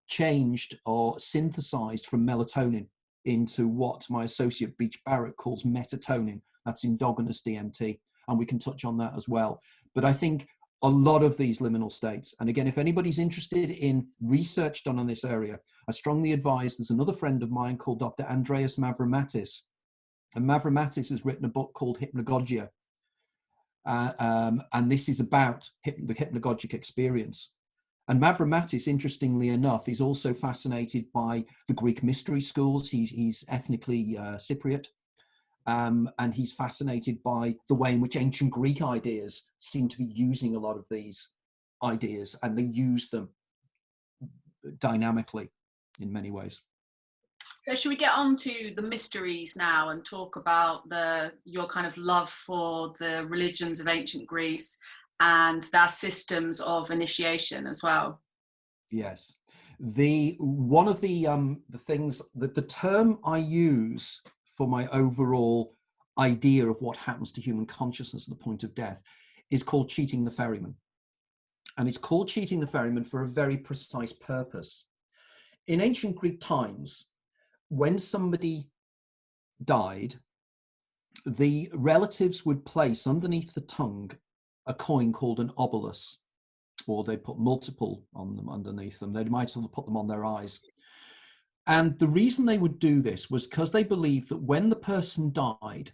changed or synthesized from melatonin into what my associate Beach Barrett calls metatonin. That's endogenous DMT, and we can touch on that as well. But I think a lot of these liminal states, and again, if anybody's interested in research done on this area, I strongly advise, there's another friend of mine called Dr. Andreas Mavromatis, and Mavromatis has written a book called Hypnagogia, and this is about the hypnagogic experience. And Mavromatis, interestingly enough, is also fascinated by the Greek mystery schools. He's ethnically Cypriot. And he's fascinated by the way in which ancient Greek ideas seem to be using a lot of these ideas, and they use them dynamically in many ways. So should we get on to the mysteries now and talk about your kind of love for the religions of ancient Greece and their systems of initiation as well? Yes. One of the things that the term I use for my overall idea of what happens to human consciousness at the point of death is called cheating the ferryman. And it's called cheating the ferryman for a very precise purpose. In ancient Greek times, when somebody died, the relatives would place underneath the tongue a coin called an obolus, or they put multiple on them underneath them. They might also put them on their eyes. And the reason they would do this was because they believed that when the person died,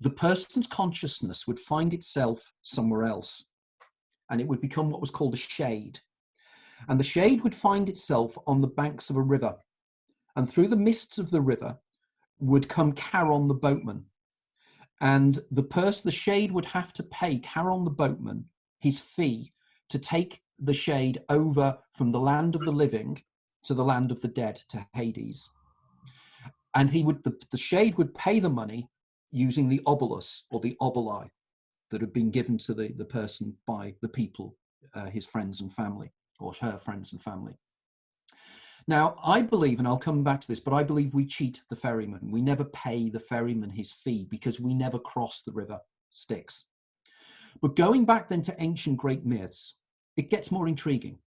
the person's consciousness would find itself somewhere else, and it would become what was called a shade. And the shade would find itself on the banks of a river. And through the mists of the river would come Charon the boatman. And the shade would have to pay Charon the boatman his fee to take the shade over from the land of the living to the land of the dead, to Hades. And the shade would pay the money using the obolus, or the oboli, that had been given to the person by the people, his friends and family, or her friends and family. Now, I believe, and I'll come back to this, but I believe we cheat the ferryman. We never pay the ferryman his fee because we never cross the river Styx. But going back then to ancient Greek myths, it gets more intriguing,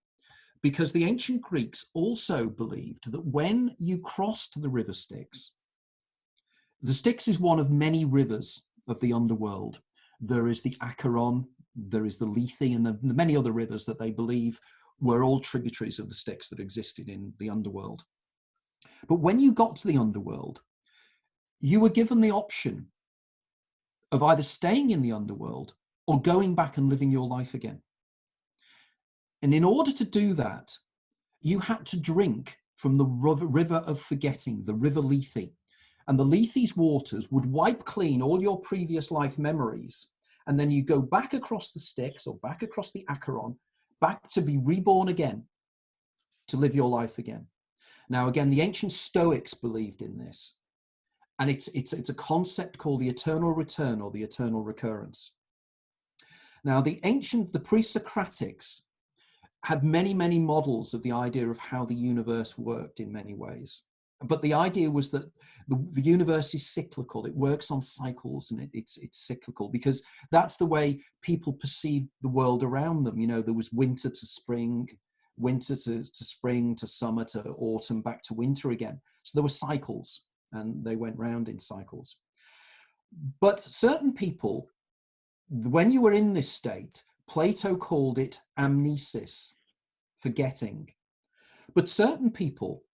because the ancient Greeks also believed that when you crossed the river Styx, the Styx is one of many rivers of the underworld. There is the Acheron, there is the Lethe, and the many other rivers that they believe were all tributaries of the Styx that existed in the underworld. But when you got to the underworld, you were given the option of either staying in the underworld or going back and living your life again. And in order to do that, you had to drink from the river of forgetting, the river Lethe. And the Lethe's waters would wipe clean all your previous life memories. And then you go back across the Styx, or back across the Acheron, back to be reborn again, to live your life again. Now, again, the ancient Stoics believed in this. And it's a concept called the eternal return, or the eternal recurrence. Now, the pre-Socratics had many, many models of the idea of how the universe worked in many ways. But the idea was that the universe is cyclical. It works on cycles, and it's cyclical, because that's the way people perceive the world around them. You know, there was winter to spring, winter to spring, to summer, to autumn, back to winter again. So there were cycles, and they went round in cycles. But certain people, when you were in this state, Plato called it amnesis, forgetting. But certain people,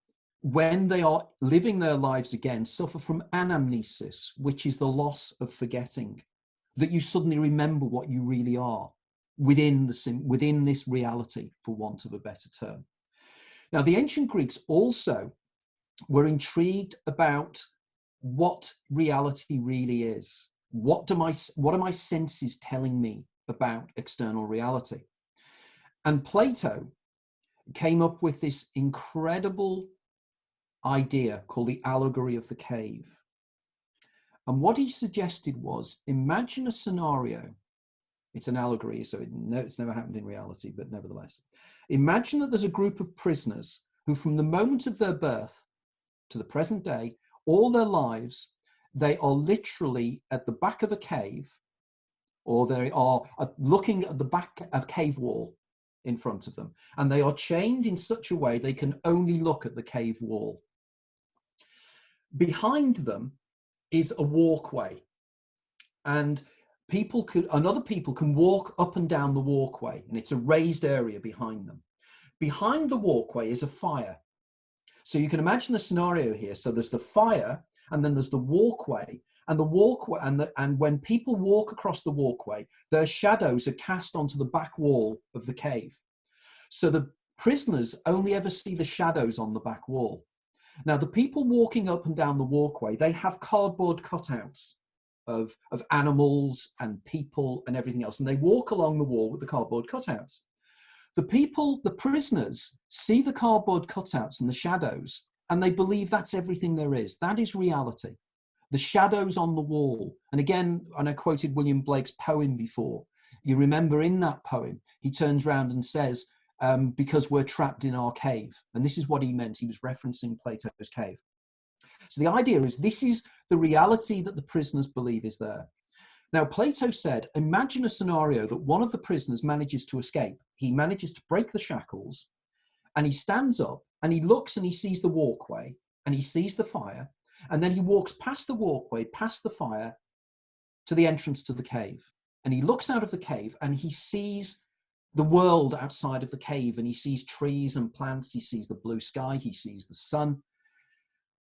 when they are living their lives again, suffer from anamnesis, which is the loss of forgetting, that you suddenly remember what you really are within this reality, for want of a better term. Now, the ancient Greeks also were intrigued about what reality really is. What are my senses telling me about external reality? And Plato came up with this incredible idea called the Allegory of the Cave. And what he suggested was, imagine a scenario. It's an allegory, so it's never happened in reality, but nevertheless. Imagine that there's a group of prisoners who, from the moment of their birth to the present day, all their lives, they are literally at the back of a cave, or they are looking at the back of a cave wall in front of them, and they are chained in such a way they can only look at the cave wall. Behind them is a walkway, and other people can walk up and down the walkway, and it's a raised area behind them. Behind the walkway is a fire. So you can imagine the scenario here. So there's the fire, and then there's the walkway, and when people walk across the walkway, their shadows are cast onto the back wall of the cave. So the prisoners only ever see the shadows on the back wall. Now, the people walking up and down the walkway, they have cardboard cutouts of animals and people and everything else, and they walk along the wall with the cardboard cutouts. The prisoners see the cardboard cutouts and the shadows, and they believe that's everything there is. That is reality. The shadows on the wall. And again, and I quoted William Blake's poem before. You remember in that poem, he turns around and says, because we're trapped in our cave. And this is what he meant. He was referencing Plato's cave. So the idea is, this is the reality that the prisoners believe is there. Now, Plato said, imagine a scenario that one of the prisoners manages to escape. He manages to break the shackles, and he stands up and he looks and he sees the walkway and he sees the fire. And then he walks past the walkway, past the fire, to the entrance to the cave. And he looks out of the cave and he sees the world outside of the cave, and he sees trees and plants. He sees the blue sky. He sees the sun.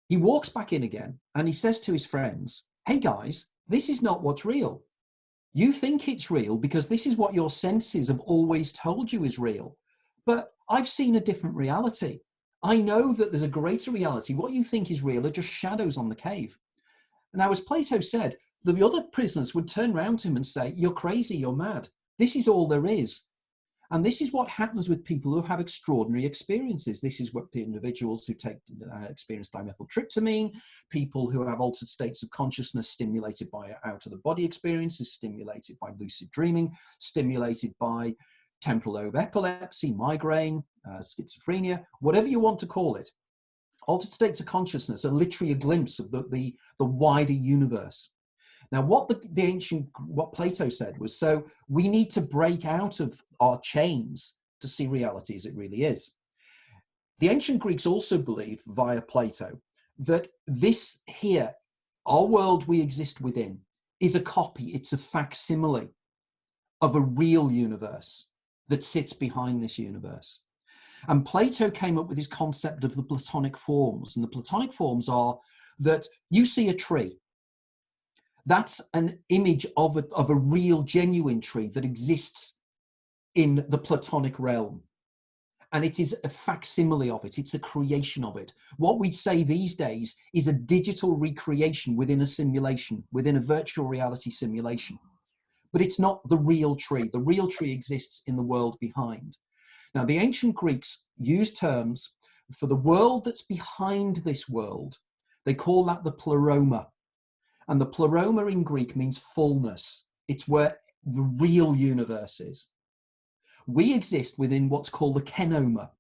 He walks back in again and he says to his friends, hey guys, this is not what's real. You think it's real because this is what your senses have always told you is real. But I've seen a different reality. I know that there's a greater reality. What you think is real are just shadows on the cave. Now, as Plato said, the other prisoners would turn around to him and say, you're crazy, you're mad. This is all there is. And this is what happens with people who have extraordinary experiences. This is what the individuals who experience dimethyltryptamine, people who have altered states of consciousness stimulated by out-of-the-body experiences, stimulated by lucid dreaming, stimulated by temporal lobe epilepsy, migraine, schizophrenia, whatever you want to call it. Altered states of consciousness are literally a glimpse of the wider universe. Now, what Plato said was, so we need to break out of our chains to see reality as it really is. The ancient Greeks also believed, via Plato, that this here, our world we exist within, is a copy, it's a facsimile of a real universe that sits behind this universe. And Plato came up with his concept of the Platonic forms. And the Platonic forms are that you see a tree. That's an image of a real, genuine tree that exists in the Platonic realm. And it is a facsimile of it. It's a creation of it. What we'd say these days is a digital recreation within a simulation, within a virtual reality simulation. But it's not the real tree. The real tree exists in the world behind. Now, the ancient Greeks used terms for the world that's behind this world. They call that the pleroma. And the pleroma in Greek means fullness. It's where the real universe is. We exist within what's called the kenoma,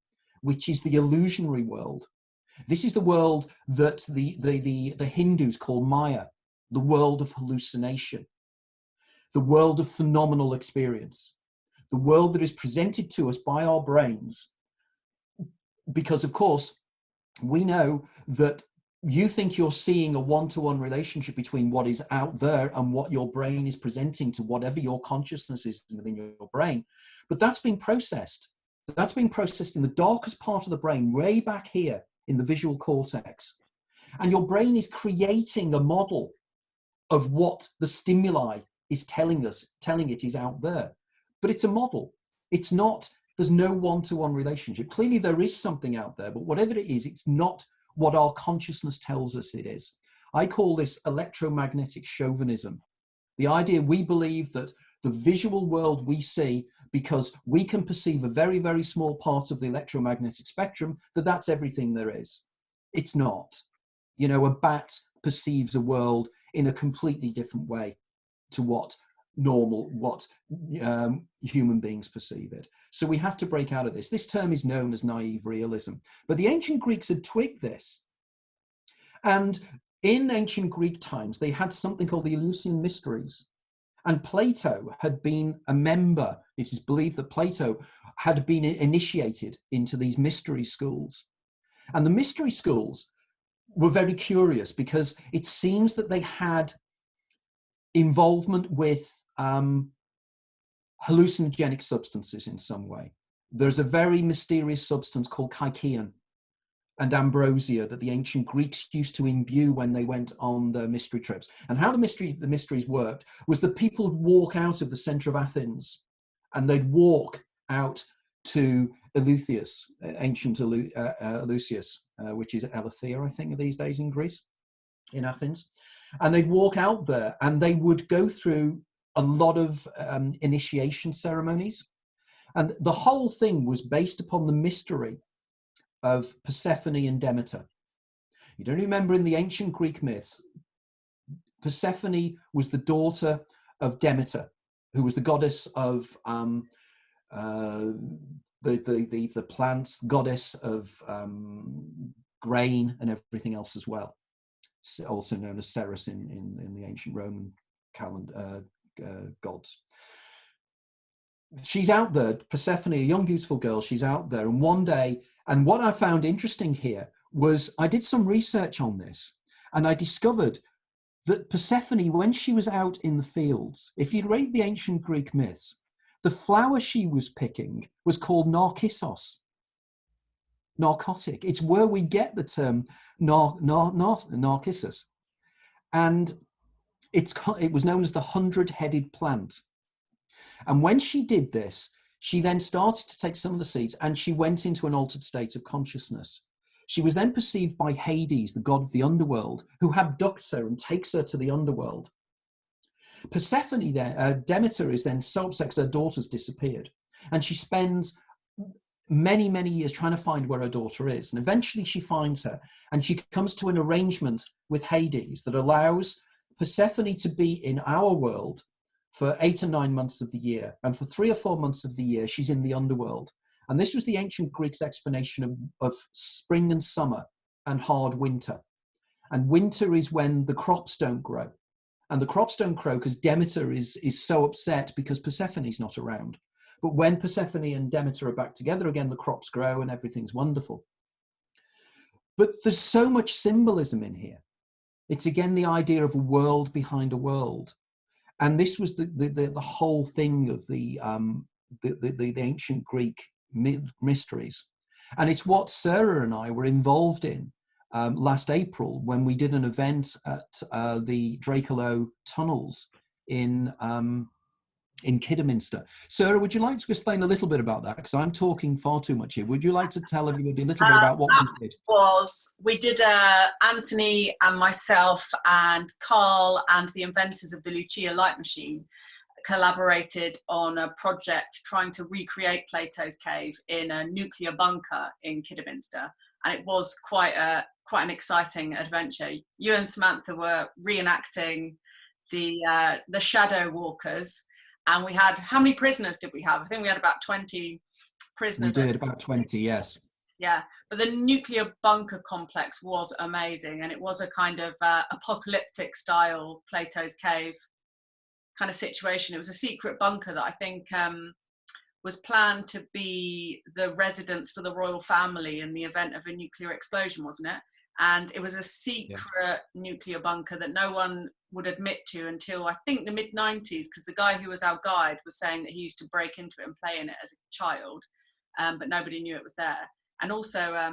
which is the illusionary world. This is the world that the Hindus call Maya, the world of hallucination, the world of phenomenal experience, the world that is presented to us by our brains because, of course, we know that you think you're seeing a one-to-one relationship between what is out there and what your brain is presenting to whatever your consciousness is within your brain. But that's been processed. That's been processed in the darkest part of the brain, way back here in the visual cortex. And your brain is creating a model of what the stimuli is telling it is out there. But it's a model. It's not, there's no one-to-one relationship. Clearly there is something out there, but whatever it is, it's not what our consciousness tells us it is. I call this electromagnetic chauvinism. The idea we believe that the visual world we see, because we can perceive a very, very small part of the electromagnetic spectrum, that's everything there is. It's not. You know, a bat perceives a world in a completely different way to what human beings perceive it. So we have to break out of this. This term is known as naive realism. But the ancient Greeks had twigged this. And in ancient Greek times, they had something called the Eleusinian Mysteries. And Plato had been a member. It is believed that Plato had been initiated into these mystery schools. And the mystery schools were very curious because it seems that they had involvement with hallucinogenic substances in some way. There's a very mysterious substance called kykeon and ambrosia that the ancient Greeks used to imbue when they went on their mystery trips. And how the mysteries worked was that people would walk out of the center of Athens and they'd walk out to Eleutheus, ancient Eleusis, which is Aletheia, I think, these days in Greece, in Athens. And they'd walk out there and they would go through a lot of initiation ceremonies. And the whole thing was based upon the mystery of Persephone and Demeter. You don't remember in the ancient Greek myths, Persephone was the daughter of Demeter, who was the goddess of the plants, goddess of grain and everything else as well, also known as Ceres in the ancient Roman calendar gods. She's out there, Persephone, a young beautiful girl, she's out there, and one day, and what I found interesting here was I did some research on this and I discovered that Persephone, when she was out in the fields, if you read the ancient Greek myths, the flower she was picking was called narcissus, narcotic. It's where we get the term narcissus. And it was known as the 100-headed plant. And when she did this, she then started to take some of the seeds and she went into an altered state of consciousness. She was then perceived by Hades, the god of the underworld, who abducts her and takes her to the underworld. Persephone, Demeter, is then so upset because her daughter's disappeared. And she spends many, many years trying to find where her daughter is. And eventually she finds her and she comes to an arrangement with Hades that allows Persephone to be in our world for 8 or 9 months of the year. And for 3 or 4 months of the year, she's in the underworld. And this was the ancient Greeks' explanation of spring and summer and hard winter. And winter is when the crops don't grow. And the crops don't grow because Demeter is so upset because Persephone's not around. But when Persephone and Demeter are back together again, the crops grow and everything's wonderful. But there's so much symbolism in here. It's again the idea of a world behind a world. And this was the whole thing of the ancient Greek mysteries. And it's what Sarah and I were involved in last April when we did an event at the Drakelow tunnels in Kidderminster. Sarah, would you like to explain a little bit about that? Because I'm talking far too much here. Would you like to tell everybody a little bit about what we did? We did Anthony and myself and Carl and the inventors of the Lucia light machine collaborated on a project trying to recreate Plato's cave in a nuclear bunker in Kidderminster. And it was quite an exciting adventure. You and Samantha were reenacting the shadow walkers. And we had, how many prisoners did we have? I think we had about 20 prisoners. We did, about 20, yes. Yeah, but the nuclear bunker complex was amazing. And it was a kind of apocalyptic style Plato's cave kind of situation. It was a secret bunker that I think was planned to be the residence for the royal family in the event of a nuclear explosion, wasn't it? And it was a secret nuclear bunker that no one would admit to until I think the mid-90s, because the guy who was our guide was saying that he used to break into it and play in it as a child, but nobody knew it was there. And also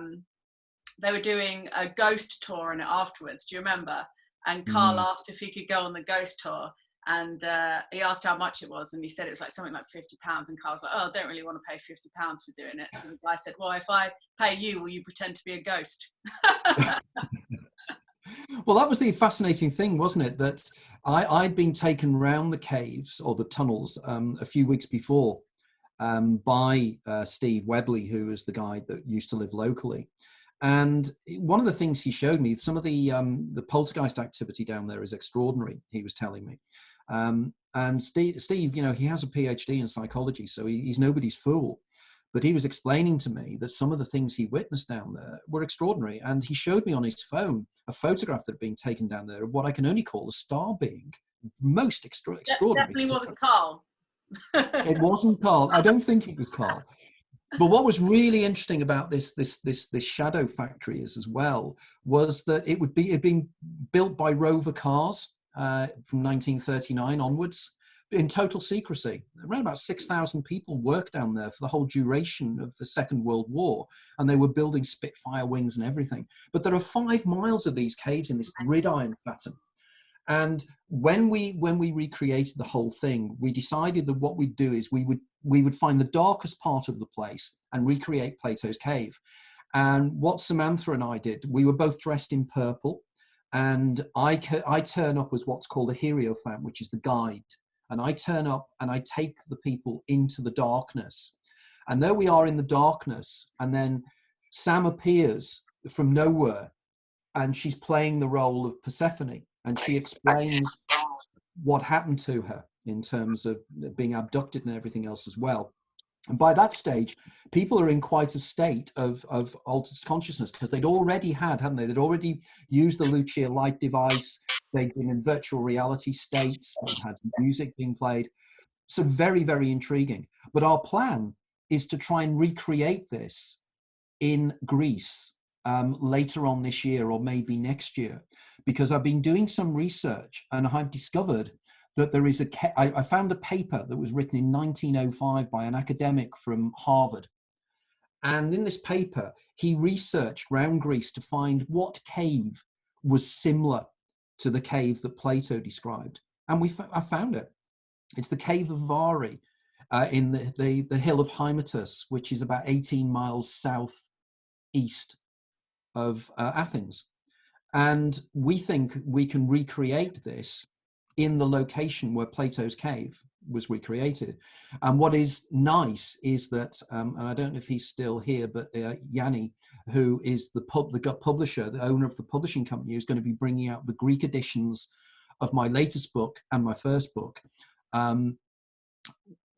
they were doing a ghost tour in it afterwards, do you remember? And Carl asked if he could go on the ghost tour, and he asked how much it was, and he said it was like something like £50, and Carl was like, oh, I don't really want to pay £50 for doing it. So the guy said, well, if I pay you, will you pretend to be a ghost? Well, that was the fascinating thing, wasn't it? That I'd been taken round the caves or the tunnels a few weeks before by Steve Webley, who was the guy that used to live locally. And one of the things he showed me, some of the poltergeist activity down there is extraordinary, he was telling me. And Steve, you know, he has a PhD in psychology, so he's nobody's fool. But he was explaining to me that some of the things he witnessed down there were extraordinary. And he showed me on his phone a photograph that had been taken down there of what I can only call a star being. Most extraordinary. Definitely wasn't Carl. It wasn't Carl. I don't think it was Carl. But what was really interesting about this shadow factory is as well was that it had been built by Rover cars from 1939 onwards in total secrecy. Around about 6,000 people worked down there for the whole duration of the Second World War, and they were building Spitfire wings and everything. But there are 5 miles of these caves in this gridiron pattern. And when we recreated the whole thing, we decided that what we'd do is we would find the darkest part of the place and recreate Plato's cave. And what Samantha and I did, we were both dressed in purple, and I turn up as what's called a hierophant, which is the guide. And I turn up and I take the people into the darkness. And there we are in the darkness. And then Sam appears from nowhere, and she's playing the role of Persephone. And she explains what happened to her in terms of being abducted and everything else as well. And by that stage, people are in quite a state of altered consciousness, because they'd already hadn't they? They'd already used the Lucia light device. They'd been in virtual reality states. They'd had music being played. So very, very intriguing. But our plan is to try and recreate this in Greece later on this year or maybe next year, because I've been doing some research and I've discovered that there is I found a paper that was written in 1905 by an academic from Harvard. And in this paper, he researched around Greece to find what cave was similar to the cave that Plato described. And I found it. It's the cave of Vari in the hill of Hymettus, which is about 18 miles southeast of Athens. And we think we can recreate this in the location where Plato's cave was recreated. And what is nice is that, and I don't know if he's still here, but Yanni, who is the publisher, the owner of the publishing company, who's going to be bringing out the Greek editions of my latest book and my first book,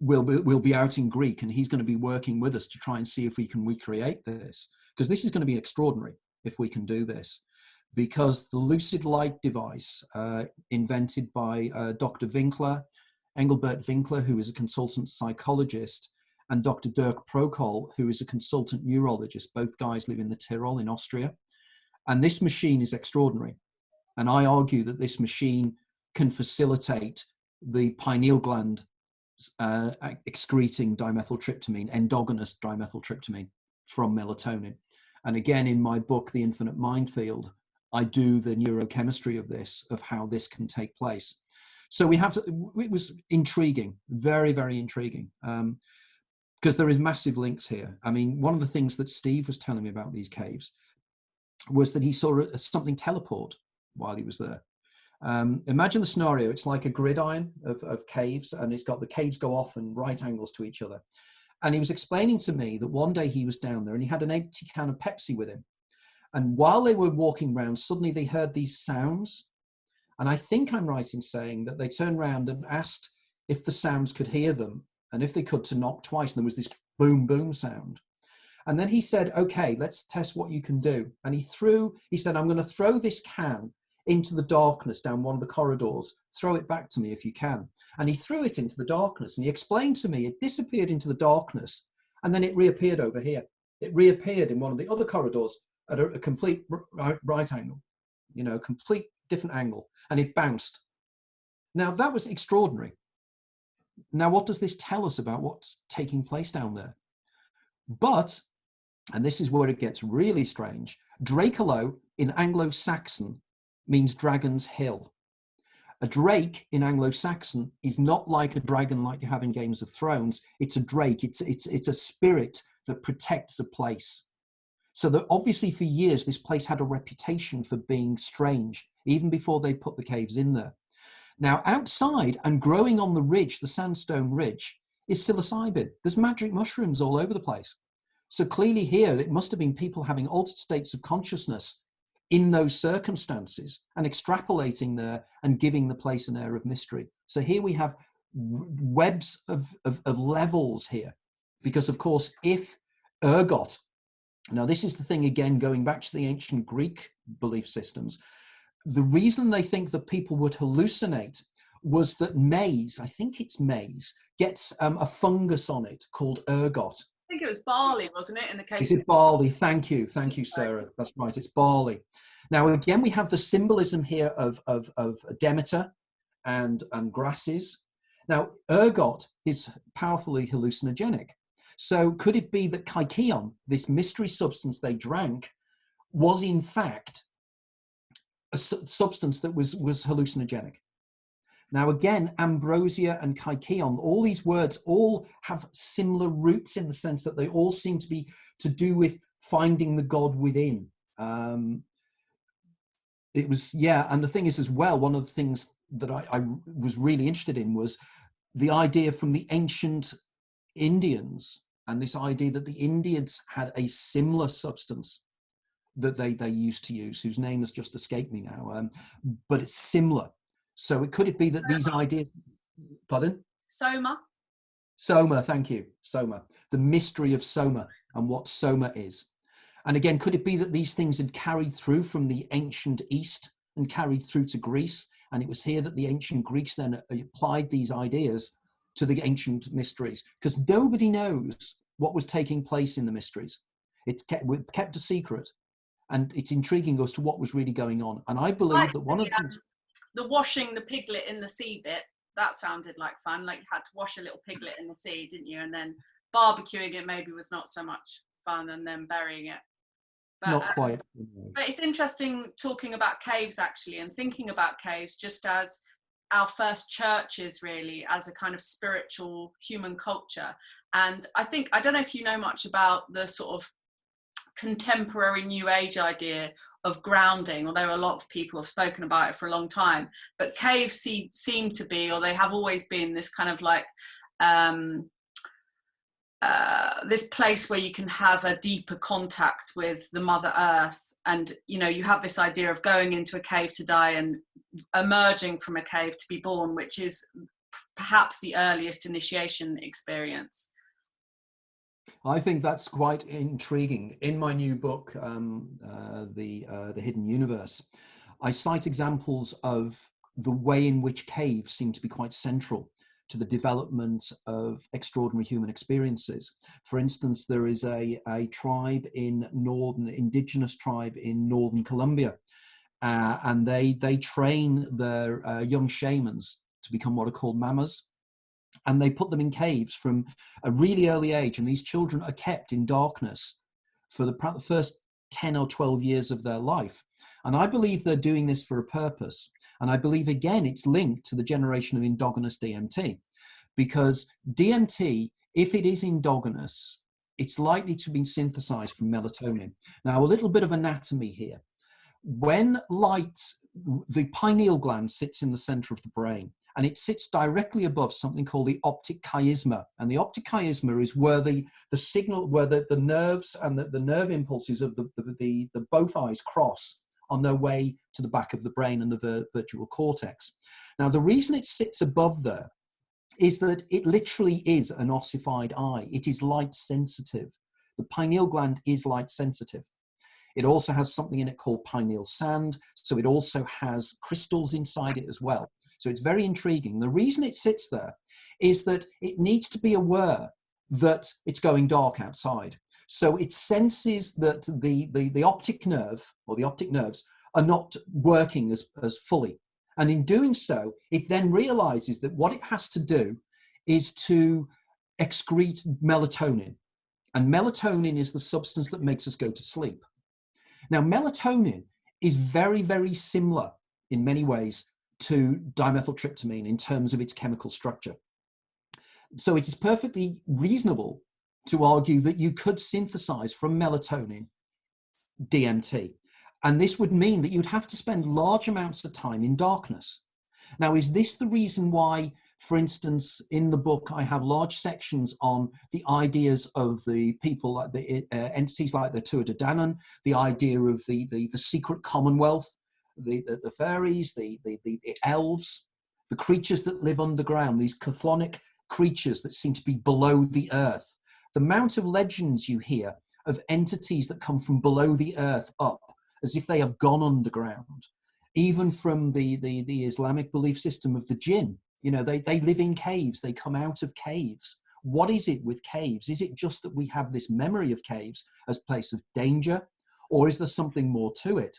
will be out in Greek, and he's going to be working with us to try and see if we can recreate this, because this is going to be extraordinary if we can do this. Because the Lucid light device, invented by Dr. Winkler, Engelbert Winkler, who is a consultant psychologist, and Dr. Dirk Prokol, who is a consultant neurologist. Both guys live in the Tyrol in Austria. And this machine is extraordinary. And I argue that this machine can facilitate the pineal gland excreting dimethyltryptamine, endogenous dimethyltryptamine from melatonin. And again, in my book, The Infinite Minefield, I do the neurochemistry of this, of how this can take place. So it was intriguing, very, very intriguing, because there is massive links here. I mean, one of the things that Steve was telling me about these caves was that he saw something teleport while he was there. Imagine the scenario. It's like a gridiron of caves, and it's got the caves go off and right angles to each other. And he was explaining to me that one day he was down there and he had an empty can of Pepsi with him. And while they were walking around, suddenly they heard these sounds. And I think I'm right in saying that they turned around and asked if the sounds could hear them, and if they could, to knock twice. And there was this boom, boom sound. And then he said, okay, let's test what you can do. And he said, I'm going to throw this can into the darkness down one of the corridors. Throw it back to me if you can. And he threw it into the darkness, and he explained to me it disappeared into the darkness, and then it reappeared over here. It reappeared in one of the other corridors at a complete right angle, you know, complete different angle, and it bounced. Now, that was extraordinary. Now, what does this tell us about what's taking place down there? But, and this is where it gets really strange, Drakelo in Anglo-Saxon means dragon's hill. A drake in Anglo-Saxon is not like a dragon like you have in Games of Thrones. It's a drake. It's a spirit that protects a place. So that obviously for years, this place had a reputation for being strange, even before they put the caves in there. Now, outside and growing on the ridge, the sandstone ridge, is psilocybin. There's magic mushrooms all over the place. So clearly here, it must have been people having altered states of consciousness in those circumstances and extrapolating there and giving the place an air of mystery. So here we have webs of levels here. Because, of course, if ergot, now this is the thing again, going back to the ancient Greek belief systems, the reason they think that people would hallucinate was that maize, I think it's maize, gets a fungus on it called ergot. I think it was barley, wasn't it, in the case Is it barley? Thank you, Sarah. That's right, it's barley. Now, again, we have the symbolism here of Demeter and grasses. Now, ergot is powerfully hallucinogenic. So could it be that kykeon, this mystery substance they drank, was in fact a substance that was hallucinogenic? Now, again, ambrosia and kykeon, all these words all have similar roots in the sense that they all seem to be to do with finding the God within. It was, yeah, and the thing is as well, one of the things that I was really interested in was the idea from the ancient Indians, and this idea that the Indians had a similar substance that they used to use, whose name has just escaped me now, but it's similar. So could it be that these ideas, pardon? Soma. Soma, thank you, Soma. The mystery of Soma and what Soma is. And again, could it be that these things had carried through from the ancient East and carried through to Greece? And it was here that the ancient Greeks then applied these ideas to the ancient mysteries, because nobody knows what was taking place in the mysteries. It's kept a secret, and it's intriguing as to what was really going on. And I believe that one of the things... The washing the piglet in the sea bit, that sounded like fun. Like you had to wash a little piglet in the sea, didn't you? And then barbecuing it maybe was not so much fun, and then burying it. But, not quite. But it's interesting talking about caves actually, and thinking about caves just as our first churches really, as a kind of spiritual human culture. And I think, I don't know if you know much about the sort of contemporary New Age idea of grounding, although a lot of people have spoken about it for a long time, but caves seem to be, or they have always been, this kind of like this place where you can have a deeper contact with the Mother Earth. And, you know, you have this idea of going into a cave to die and emerging from a cave to be born, which is perhaps the earliest initiation experience. I think that's quite intriguing. In my new book, The Hidden Universe, I cite examples of the way in which caves seem to be quite central to the development of extraordinary human experiences. For instance, there is a tribe in indigenous tribe in northern Colombia, and they train their young shamans to become what are called mamas. And they put them in caves from a really early age, and these children are kept in darkness for the first 10 or 12 years of their life. And I believe they're doing this for a purpose. And I believe, again, it's linked to the generation of endogenous DMT, because DMT, if it is endogenous, it's likely to be synthesized from melatonin. Now, a little bit of anatomy here. When light, the pineal gland sits in the center of the brain, and it sits directly above something called the optic chiasma. And the optic chiasma is where the signal, where the nerves and the nerve impulses of the both eyes cross on their way to the back of the brain and the vertebral cortex. Now, the reason it sits above there is that it literally is an ossified eye. It is light sensitive. The pineal gland is light sensitive. It also has something in it called pineal sand. So it also has crystals inside it as well. So it's very intriguing. The reason it sits there is that it needs to be aware that it's going dark outside. So it senses that the optic nerve or the optic nerves are not working as fully. And in doing so, it then realizes that what it has to do is to excrete melatonin. And melatonin is the substance that makes us go to sleep. Now, melatonin is very, very similar in many ways to dimethyltryptamine in terms of its chemical structure. So it is perfectly reasonable to argue that you could synthesize from melatonin DMT. And this would mean that you'd have to spend large amounts of time in darkness. Now, is this the reason why, for instance, in the book, I have large sections on the ideas of the people, like the entities like the Tuatha De Danann, the idea of the secret commonwealth, the fairies, the elves, the creatures that live underground, these chthonic creatures that seem to be below the earth. The amount of legends you hear of entities that come from below the earth up, as if they have gone underground, even from the Islamic belief system of the jinn. You know, they live in caves, they come out of caves. What is it with caves? Is it just that we have this memory of caves as a place of danger, or is there something more to it?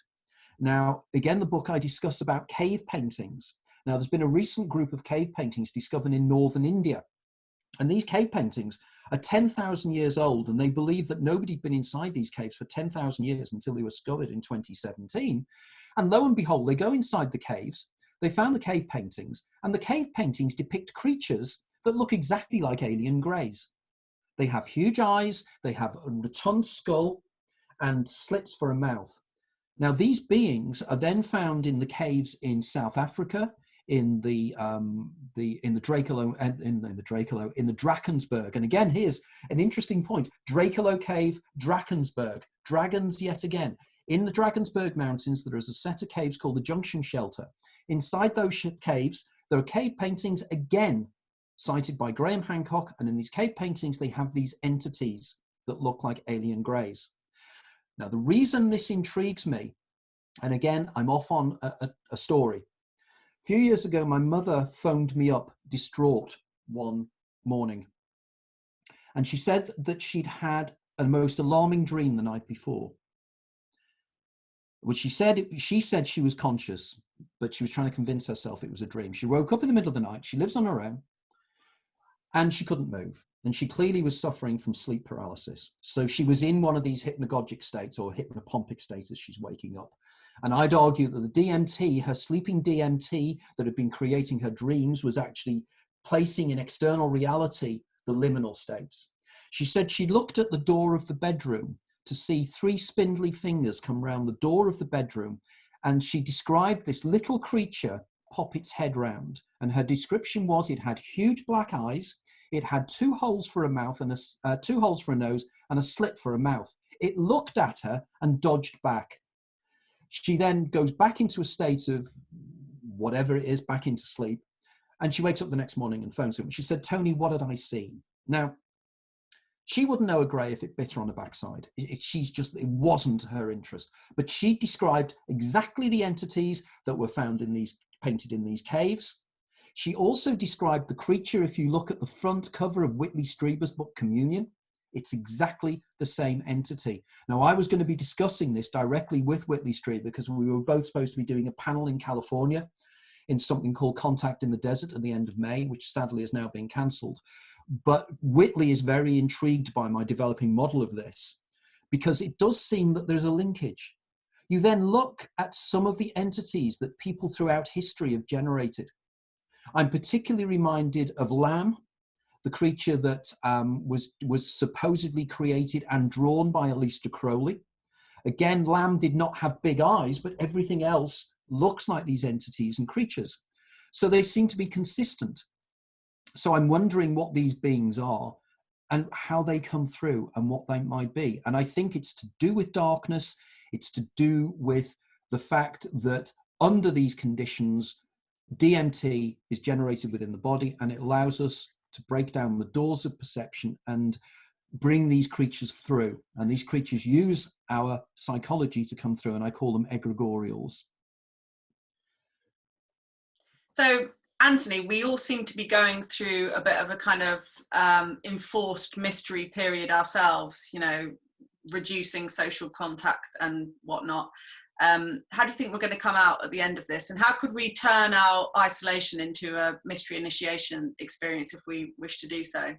Now, again, the book I discuss about cave paintings. Now, there's been a recent group of cave paintings discovered in northern India. And these cave paintings are 10,000 years old, and they believe that nobody had been inside these caves for 10,000 years until they were discovered in 2017. And lo and behold, they go inside the caves, they found the cave paintings, and the cave paintings depict creatures that look exactly like alien greys. They have huge eyes, they have a rotund skull, and slits for a mouth. Now, these beings are then found in the caves in South Africa, in the Drakensberg. And again, here's an interesting point. Drakelo Cave, Drakensberg, dragons yet again. In the Drakensberg Mountains, there is a set of caves called the Junction Shelter. Inside those caves, there are cave paintings, again, cited by Graham Hancock. And in these cave paintings, they have these entities that look like alien greys. Now, the reason this intrigues me, and again, I'm off on a story. A few years ago, my mother phoned me up distraught one morning. And she said that she'd had a most alarming dream the night before. Which she said she was conscious, but she was trying to convince herself it was a dream. She woke up in the middle of the night. She lives on her own, and she couldn't move. And she clearly was suffering from sleep paralysis. So she was in one of these hypnagogic states, or hypnopompic states, as she's waking up. And I'd argue that the DMT, her sleeping DMT that had been creating her dreams, was actually placing in external reality the liminal states. She said she looked at the door of the bedroom to see 3 spindly fingers come round the door of the bedroom. And she described this little creature pop its head round. And her description was it had huge black eyes. It had 2 holes for a mouth and 2 holes for a nose and a slit for a mouth. It looked at her and dodged back. She then goes back into a state of whatever it is, back into sleep. And she wakes up the next morning and phones him. She said, "Tony, what had I seen?" Now, she wouldn't know a grey if it bit her on the backside. It wasn't her interest. But she described exactly the entities that were found in these, painted in these caves. She also described the creature. If you look at the front cover of Whitley Strieber's book, Communion, it's exactly the same entity. Now, I was going to be discussing this directly with Whitley Strieber because we were both supposed to be doing a panel in California in something called Contact in the Desert at the end of May, which sadly is now being cancelled. But Whitley is very intrigued by my developing model of this because it does seem that there's a linkage. You then look at some of the entities that people throughout history have generated. I'm particularly reminded of Lamb, the creature that was supposedly created and drawn by Aleister Crowley. Again, Lamb did not have big eyes, but everything else looks like these entities and creatures. So they seem to be consistent. So I'm wondering what these beings are and how they come through and what they might be. And I think it's to do with darkness. It's to do with the fact that under these conditions, DMT is generated within the body, and it allows us to break down the doors of perception and bring these creatures through. And these creatures use our psychology to come through, and I call them egregorials. So, Anthony, we all seem to be going through a bit of a kind of enforced mystery period ourselves, you know, reducing social contact and whatnot. How do you think we're going to come out at the end of this? And how could we turn our isolation into a mystery initiation experience if we wish to do so?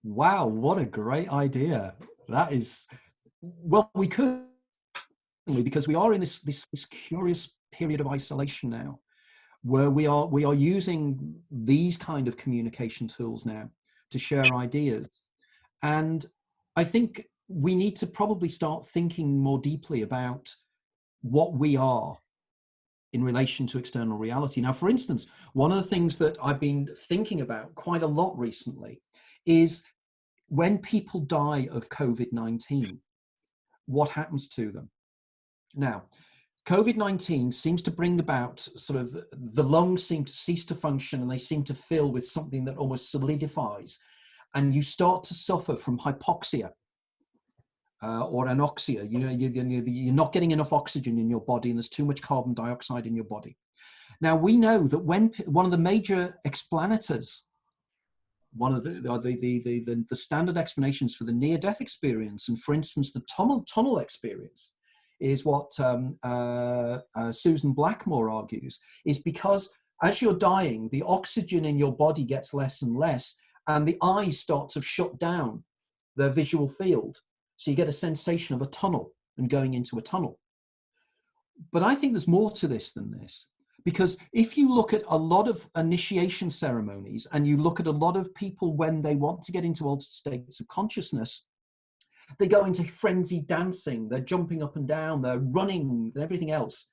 Wow, what a great idea. That is, well, we could, because we are in this curious period of isolation now, where we are using these kind of communication tools now to share ideas. And I think we need to probably start thinking more deeply about what we are in relation to external reality. Now, for instance, one of the things that I've been thinking about quite a lot recently is when people die of COVID-19, what happens to them? Now, COVID-19 seems to bring about sort of the lungs seem to cease to function, and they seem to fill with something that almost solidifies, and you start to suffer from hypoxia or anoxia. You know, you're not getting enough oxygen in your body, and there's too much carbon dioxide in your body. Now, we know that when one of the major explanators, one of the standard explanations for the near-death experience, and for instance the tunnel experience, is what Susan Blackmore argues, is because as you're dying, the oxygen in your body gets less and less, and the eyes start to shut down their visual field. So you get a sensation of a tunnel and going into a tunnel. But I think there's more to this than this, because if you look at a lot of initiation ceremonies and you look at a lot of people when they want to get into altered states of consciousness, they go into frenzied dancing, they're jumping up and down, they're running and everything else,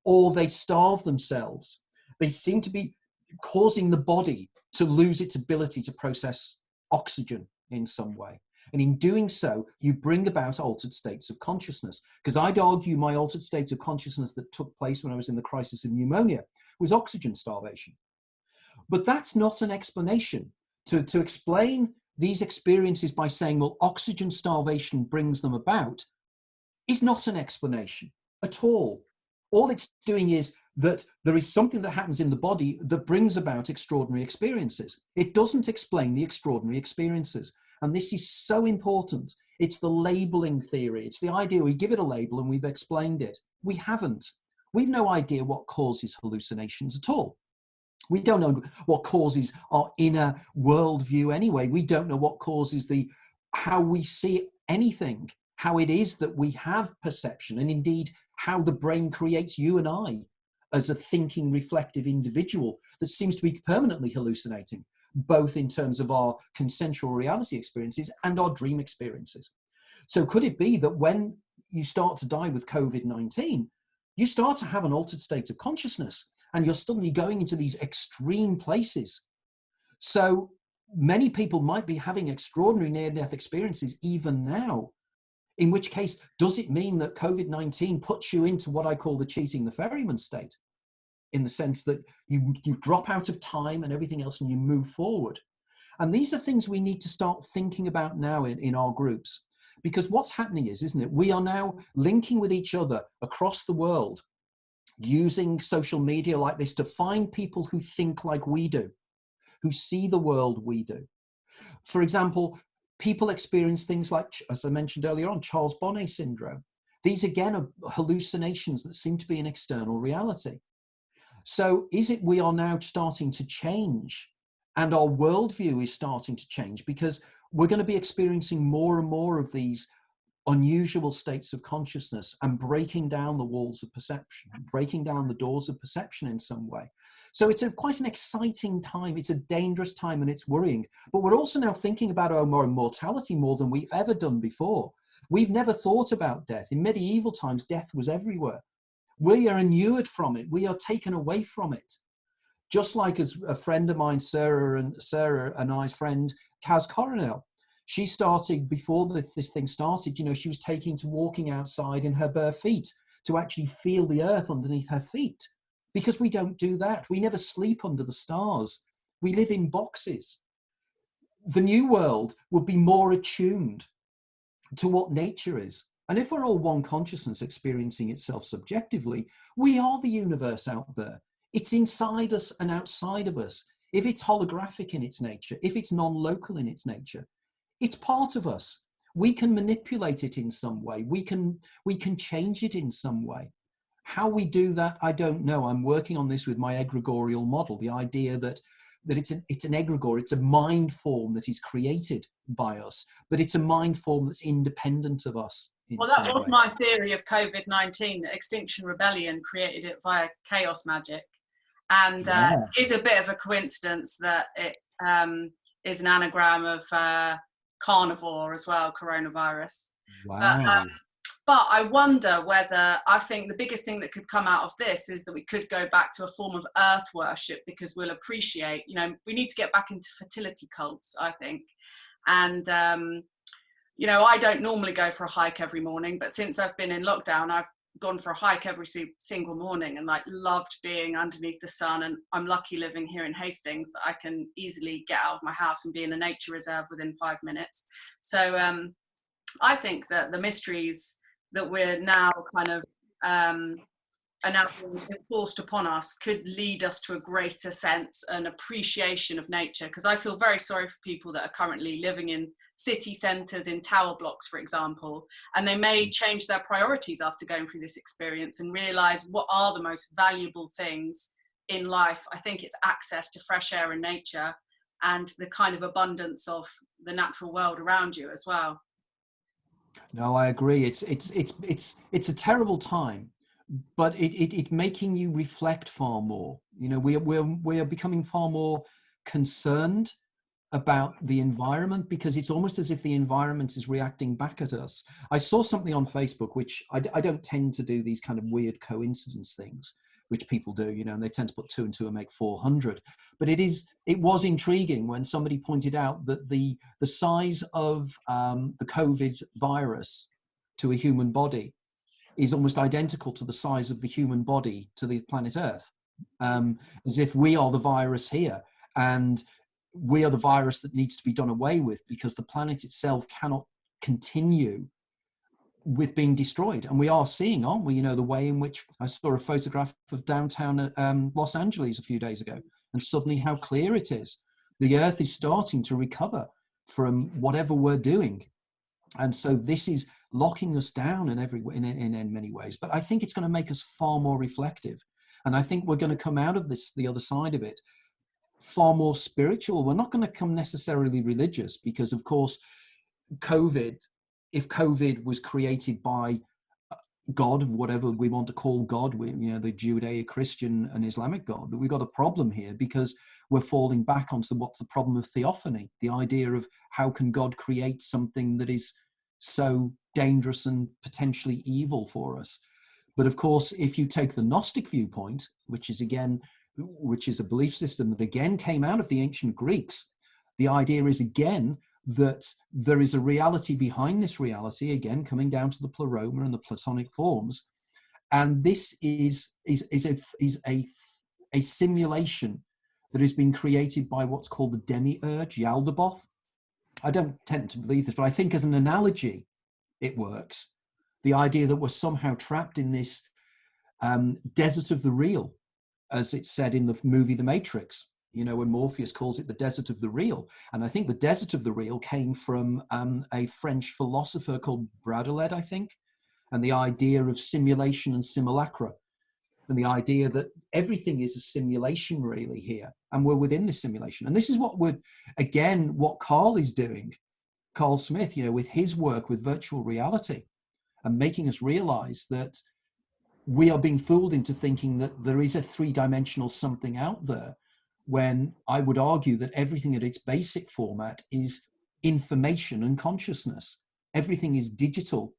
or they starve themselves. They seem to be causing the body to lose its ability to process oxygen in some way. And in doing so, you bring about altered states of consciousness. Because I'd argue my altered state of consciousness that took place when I was in the crisis of pneumonia was oxygen starvation. But that's not an explanation. To explain these experiences by saying, well, oxygen starvation brings them about, is not an explanation at all. All it's doing is that there is something that happens in the body that brings about extraordinary experiences. It doesn't explain the extraordinary experiences. And this is so important. It's the labeling theory. It's the idea we give it a label and we've explained it. We haven't. We've no idea what causes hallucinations at all. We don't know what causes our inner worldview anyway. We don't know what causes how we see anything, how it is that we have perception, and indeed how the brain creates you and I as a thinking, reflective individual that seems to be permanently hallucinating, both in terms of our consensual reality experiences and our dream experiences. So could it be that when you start to die with COVID-19, you start to have an altered state of consciousness and you're suddenly going into these extreme places? So many people might be having extraordinary near-death experiences even now, in which case, does it mean that COVID-19 puts you into what I call the cheating the ferryman state? In the sense that you drop out of time and everything else and you move forward. And these are things we need to start thinking about now in our groups. Because what's happening is, isn't it, we are now linking with each other across the world, using social media like this to find people who think like we do, who see the world we do. For example, people experience things like, as I mentioned earlier on, Charles Bonnet syndrome. These again are hallucinations that seem to be an external reality. So is it we are now starting to change and our worldview is starting to change because we're going to be experiencing more and more of these unusual states of consciousness and breaking down the walls of perception, breaking down the doors of perception in some way. So it's quite an exciting time. It's a dangerous time and it's worrying. But we're also now thinking about our mortality more than we've ever done before. We've never thought about death. In medieval times, death was everywhere. We are inured from it. We are taken away from it. Just like as a friend of mine, Sarah and I's friend, Kaz Coronel, she started, before this thing started, you know, she was taking to walking outside in her bare feet to actually feel the earth underneath her feet. Because we don't do that. We never sleep under the stars. We live in boxes. The new world would be more attuned to what nature is. And if we're all one consciousness experiencing itself subjectively, we are the universe out there. It's inside us and outside of us. If it's holographic in its nature, if it's non-local in its nature, it's part of us. We can manipulate it in some way. We can change it in some way. How we do that, I don't know. I'm working on this with my egregorial model, the idea that it's an egregore, it's a mind form that is created by us, but it's a mind form that's independent of us. Well, that was my theory of COVID-19, that Extinction Rebellion created it via chaos magic. And is a bit of a coincidence that it is an anagram of carnivore as well, coronavirus. Wow. But I wonder whether, I think the biggest thing that could come out of this is that we could go back to a form of earth worship, because we'll appreciate, you know, we need to get back into fertility cults, I think. And, you know, I don't normally go for a hike every morning, but since I've been in lockdown, I've gone for a hike every single morning and like loved being underneath the sun. And I'm lucky living here in Hastings that I can easily get out of my house and be in a nature reserve within 5 minutes. So I think that the mysteries that we're now kind of are now being enforced upon us could lead us to a greater sense and appreciation of nature. Because I feel very sorry for people that are currently living in city centres, in tower blocks, for example, and they may change their priorities after going through this experience and realise what are the most valuable things in life. I think it's access to fresh air and nature and the kind of abundance of the natural world around you as well. No, I agree. It's a terrible time, but it making you reflect far more. You know, we are becoming far more concerned about the environment, because it's almost as if the environment is reacting back at us. I saw something on Facebook, which I don't tend to do these kind of weird coincidence things, which people do, you know, and they tend to put 2 and 2 and make 400. But it was intriguing when somebody pointed out that the size of the COVID virus to a human body is almost identical to the size of the human body to the planet Earth, as if we are the virus here, and we are the virus that needs to be done away with, because the planet itself cannot continue with being destroyed. And we are seeing, aren't we, you know, the way in which I saw a photograph of downtown Los Angeles a few days ago, and suddenly how clear it is. The Earth is starting to recover from whatever we're doing. And so this is locking us down in many ways. But I think it's going to make us far more reflective. And I think we're going to come out of this, the other side of it, far more spiritual. We're not going to come necessarily religious, because of course if COVID was created by God, whatever we want to call God, you know, the Judeo-Christian and Islamic God, but we've got a problem here, because we're falling back onto what's the problem of theophany, the idea of how can God create something that is so dangerous and potentially evil for us. But of course, if you take the Gnostic viewpoint, which is a belief system that again came out of the ancient Greeks, the idea is again that there is a reality behind this reality, again coming down to the pleroma and the Platonic forms, and this is a simulation that has been created by what's called the demiurge, Yaldabaoth. I don't tend to believe this, but I think as an analogy it works. The idea that we're somehow trapped in this desert of the real, as it's said in the movie The Matrix, you know, when Morpheus calls it the desert of the real. And I think the desert of the real came from a French philosopher called Baudelaire, I think, and the idea of simulation and simulacra, and the idea that everything is a simulation really here, and we're within this simulation. And this is what Carl is doing, Carl Smith, you know, with his work with virtual reality, and making us realize that we are being fooled into thinking that there is a 3-dimensional something out there, when I would argue that everything at its basic format is information and consciousness. Everything is digital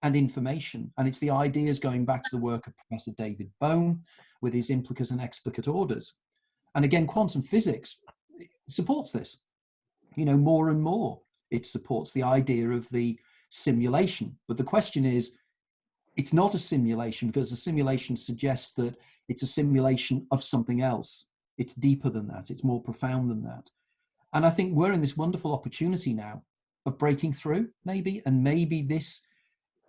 and information. And it's the ideas going back to the work of Professor David Bohm with his implicate and explicate orders. And again, quantum physics supports this, you know, more and more. It supports the idea of the simulation. But the question is, it's not a simulation, because a simulation suggests that it's a simulation of something else. It's deeper than that. It's more profound than that. And I think we're in this wonderful opportunity now of breaking through, maybe, and maybe this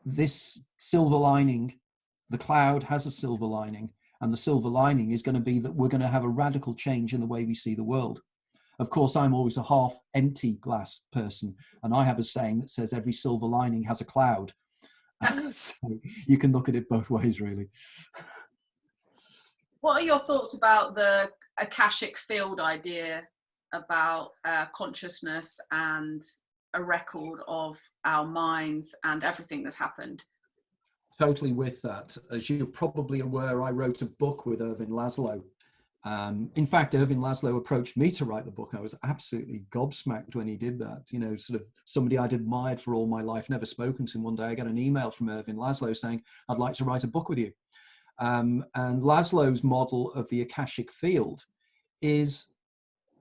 this silver lining, the cloud has a silver lining, and the silver lining is going to be that we're going to have a radical change in the way we see the world. Of course, I'm always a half empty glass person, and I have a saying that says every silver lining has a cloud. So you can look at it both ways, really. What are your thoughts about the Akashic field idea about consciousness and a record of our minds and everything that's happened? Totally with that. As you're probably aware, I wrote a book with Ervin Laszlo. In fact, Ervin Laszlo approached me to write the book. I was absolutely gobsmacked when he did that. You know, sort of somebody I'd admired for all my life, never spoken to him. One day I got an email from Ervin Laszlo saying, I'd like to write a book with you. And Laszlo's model of the Akashic field is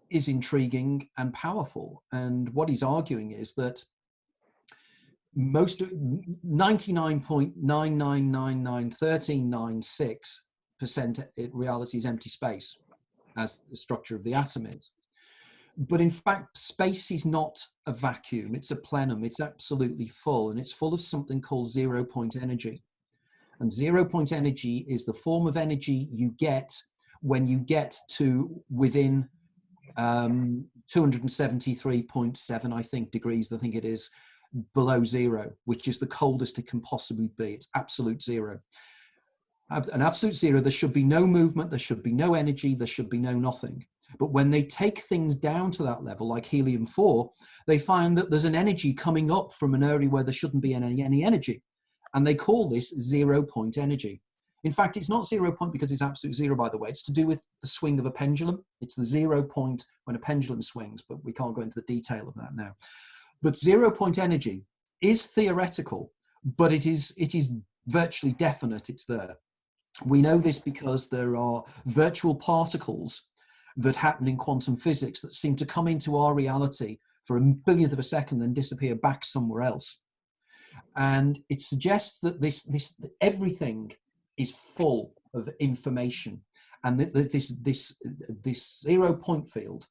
intriguing and powerful. And what he's arguing is that most 99.99991396% reality is empty space, as the structure of the atom is. But in fact, space is not a vacuum, it's a plenum, it's absolutely full, and it's full of something called 0 point energy. And 0 point energy is the form of energy you get when you get to within 273.7, I think, degrees, I think it is, below zero, which is the coldest it can possibly be. It's absolute zero. An absolute zero, there should be no movement, there should be no energy, there should be no nothing. But when they take things down to that level, like helium-4, they find that there's an energy coming up from an area where there shouldn't be any energy. And they call this 0 point energy. In fact, it's not 0 point because it's absolute zero, by the way. It's to do with the swing of a pendulum. It's the 0 point when a pendulum swings, but we can't go into the detail of that now. But 0 point energy is theoretical, but it is virtually definite. It's there. We know this because there are virtual particles that happen in quantum physics that seem to come into our reality for a billionth of a second, then disappear back somewhere else. And it suggests that this everything is full of information, and this 0 point field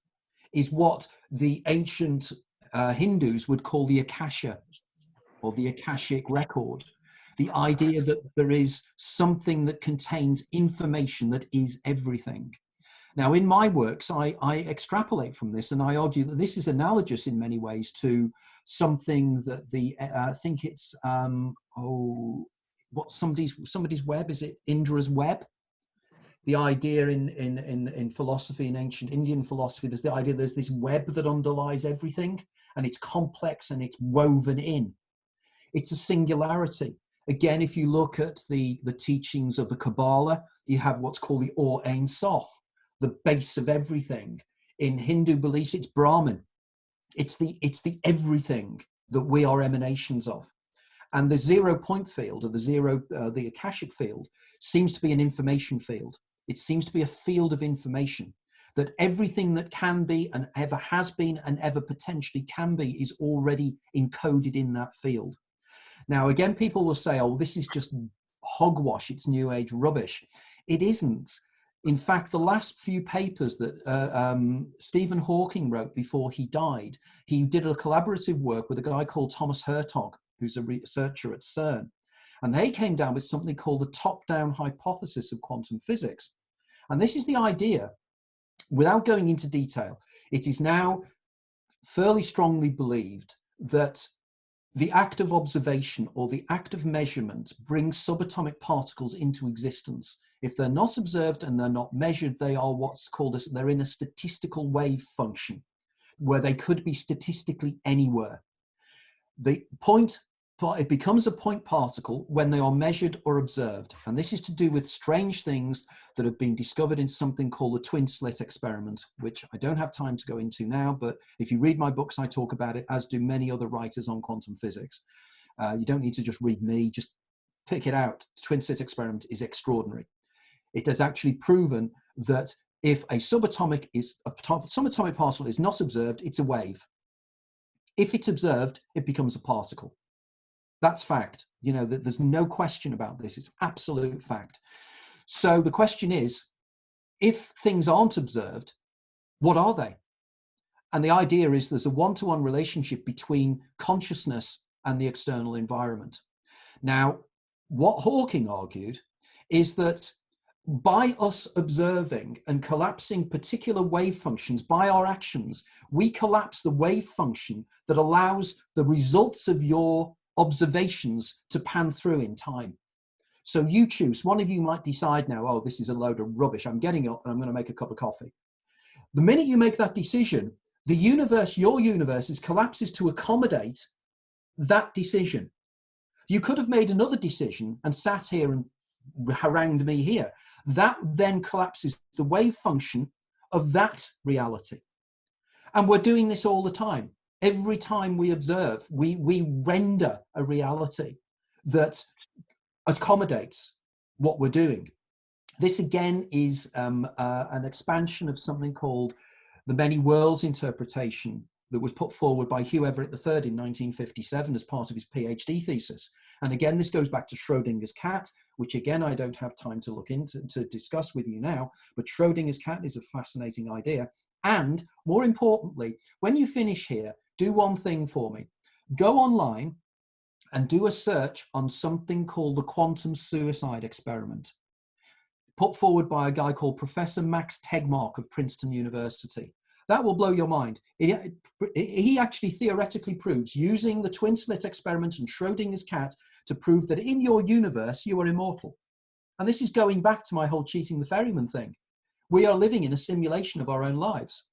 is what the ancient Hindus would call the Akasha, or the Akashic Record. The idea that there is something that contains information that is everything. Now, in my works, I extrapolate from this, and I argue that this is analogous in many ways to something that I think it's what somebody's web, is it Indra's web? The idea in philosophy, in ancient Indian philosophy, there's the idea there's this web that underlies everything, and it's complex and it's woven in. It's a singularity. Again, if you look at the teachings of the Kabbalah, you have what's called the Or Ein Sof, the base of everything. In Hindu beliefs, it's Brahman. It's the everything that we are emanations of. And the 0 point field, or the Akashic field, seems to be an information field. It seems to be a field of information, that everything that can be and ever has been and ever potentially can be is already encoded in that field. Now, again, people will say, oh, this is just hogwash, it's new age rubbish. It isn't. In fact, the last few papers that Stephen Hawking wrote before he died, he did a collaborative work with a guy called Thomas Hertog, who's a researcher at CERN. And they came down with something called the top-down hypothesis of quantum physics. And this is the idea, without going into detail, it is now fairly strongly believed that the act of observation or the act of measurement brings subatomic particles into existence. If they're not observed and they're not measured, they are what's called they're in a statistical wave function, where they could be statistically anywhere. It becomes a point particle when they are measured or observed. And this is to do with strange things that have been discovered in something called the twin slit experiment, which I don't have time to go into now, but if you read my books, I talk about it, as do many other writers on quantum physics. You don't need to just read me, just pick it out. The twin slit experiment is extraordinary. It has actually proven that if a subatomic particle is not observed, it's a wave. If it's observed, it becomes a particle. That's fact. You know, that there's no question about this. It's absolute fact. So the question is, if things aren't observed, what are they? And the idea is there's a one-to-one relationship between consciousness and the external environment. Now, what Hawking argued is that by us observing and collapsing particular wave functions by our actions, we collapse the wave function that allows the results of your observations to pan through in time. So you choose, one of you might decide now, oh, this is a load of rubbish. I'm getting up and I'm going to make a cup of coffee. The minute you make that decision, the universe, your universe, collapses to accommodate that decision. You could have made another decision and sat here and harangued me here. That then collapses the wave function of that reality. And we're doing this all the time. Every time we observe, we render a reality that accommodates what we're doing. This again is an expansion of something called the many worlds interpretation that was put forward by Hugh Everett III in 1957 as part of his PhD thesis. And again, this goes back to Schrodinger's cat, which again, I don't have time to look into to discuss with you now, but Schrodinger's cat is a fascinating idea. And more importantly, when you finish here, do one thing for me. Go online and do a search on something called the quantum suicide experiment, put forward by a guy called Professor Max Tegmark of Princeton University. That will blow your mind. He actually theoretically proves, using the twin slit experiment and Schrodinger's cat, to prove that in your universe, you are immortal. And this is going back to my whole cheating the ferryman thing. We are living in a simulation of our own lives.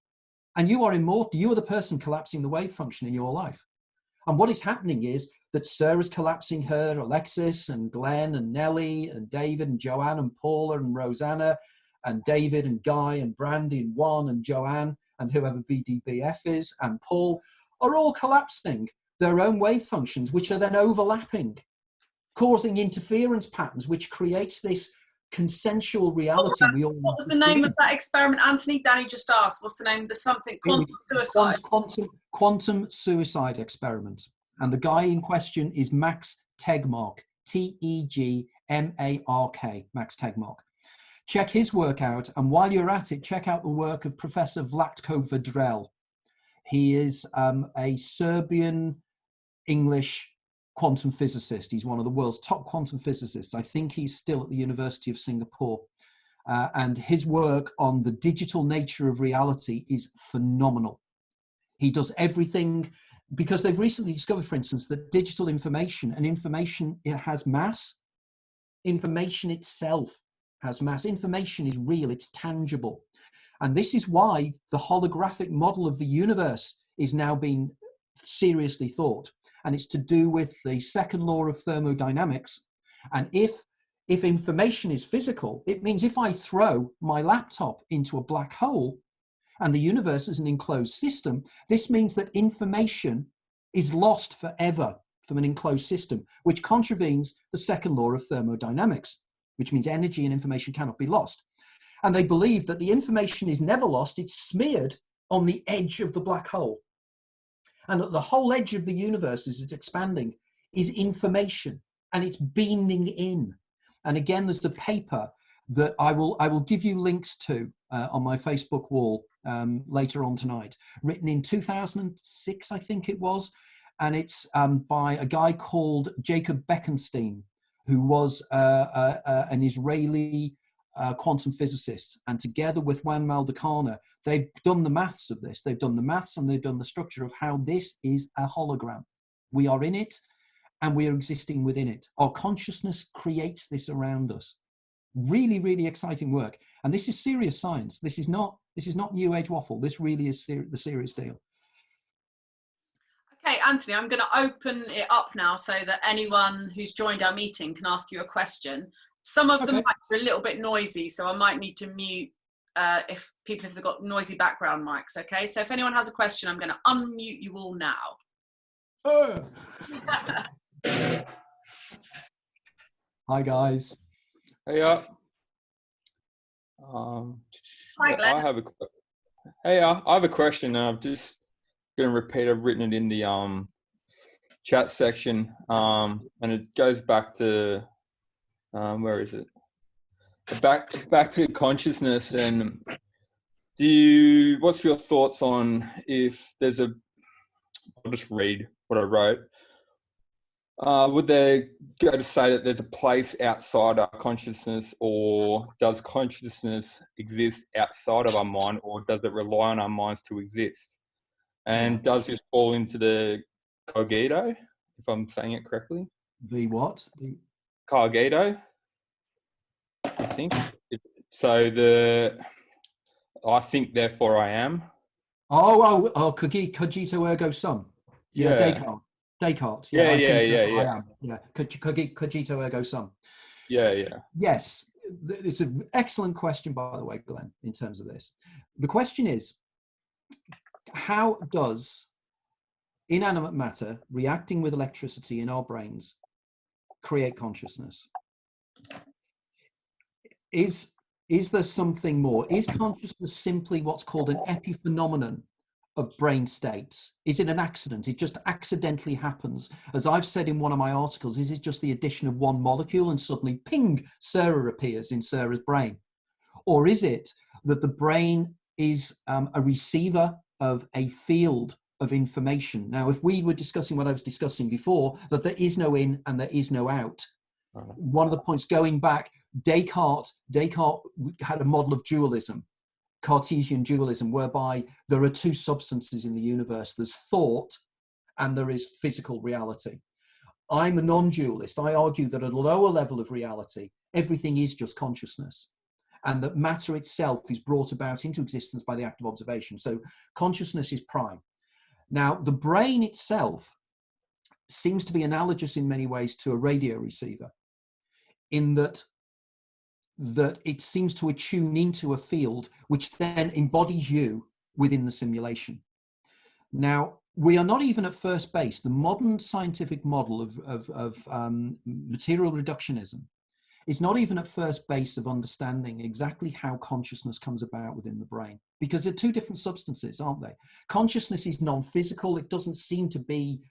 And you are immortal. You are the person collapsing the wave function in your life. And what is happening is that Sarah's collapsing her, Alexis and Glenn and Nellie and David and Joanne and Paula and Rosanna and David and Guy and Brandy and Juan and Joanne and whoever BDBF is and Paul are all collapsing their own wave functions, which are then overlapping, causing interference patterns, which creates this consensual reality. What was the name of that experiment, Anthony? Danny just asked. What's the name of the something? Quantum suicide. Quantum suicide experiment. And the guy in question is Max Tegmark, Tegmark, Max Tegmark. Check his work out. And while you're at it, check out the work of Professor Vlatko Vedrel. He is a Serbian English quantum physicist. He's one of the world's top quantum physicists. I think he's still at the University of Singapore. And his work on the digital nature of reality is phenomenal. He does everything, because they've recently discovered, for instance, that digital information, and information, it has mass. Information itself has mass. Information is real, it's tangible. And this is why the holographic model of the universe is now being seriously thought. And it's to do with the second law of thermodynamics. And if information is physical, it means if I throw my laptop into a black hole and the universe is an enclosed system, this means that information is lost forever from an enclosed system, which contravenes the second law of thermodynamics, which means energy and information cannot be lost. And they believe that the information is never lost, it's smeared on the edge of the black hole. And at the whole edge of the universe, as it's expanding, is information, and it's beaming in. And again, there's a paper that I will give you links to on my Facebook wall later on tonight, written in 2006, I think it was, and it's by a guy called Jacob Bekenstein, who was an Israeli quantum physicist, and together with Juan Maldacana, they've done the maths of this. They've done the maths and they've done the structure of how this is a hologram. We are in it and we are existing within it. Our consciousness creates this around us. Really, really exciting work. And this is serious science. This is not new age waffle. This really is the serious deal. Okay, Anthony, I'm going to open it up now so that anyone who's joined our meeting can ask you a question. Some of the mics are a little bit noisy, so I might need to mute if people have got noisy background mics, okay? So if anyone has a question, I'm going to unmute you all now. Hi, guys. Hey, Hi, Glenn. I have a question, and I'm just going to repeat. I've written it in the chat section, and it goes back to where is it? Back to consciousness. And what's your thoughts on if there's I'll just read what I wrote. Would they go to say that there's a place outside our consciousness, or does consciousness exist outside of our mind, or does it rely on our minds to exist? And does this fall into the cogito, if I'm saying it correctly? The what? The Cogito, I think. I think, therefore I am. Cogito ergo sum. Yeah, Descartes. Descartes. Yeah. I am. Yeah, cogito ergo sum. Yeah. Yes, it's an excellent question, by the way, Glenn, in terms of this. The question is, how does inanimate matter reacting with electricity in our brains create consciousness? Is there something more? Is consciousness simply what's called an epiphenomenon of brain states? Is it an accident? It just accidentally happens. As I've said in one of my articles, is it just the addition of one molecule and suddenly, ping, Sarah appears in Sarah's brain? Or is it that the brain is a receiver of a field of information? Now, if we were discussing what I was discussing before, that there is no in and there is no out. One of the points going back, Descartes had a model of dualism, Cartesian dualism, whereby there are two substances in the universe. There's thought and there is physical reality. I'm a non-dualist. I argue that at a lower level of reality, everything is just consciousness, and that matter itself is brought about into existence by the act of observation. So consciousness is prime. Now, the brain itself seems to be analogous in many ways to a radio receiver, in that it seems to attune into a field which then embodies you within the simulation. Now, we are not even at first base. The modern scientific model of material reductionism is not even at first base of understanding exactly how consciousness comes about within the brain, because they're two different substances, aren't they? Consciousness is non-physical. It doesn't seem to be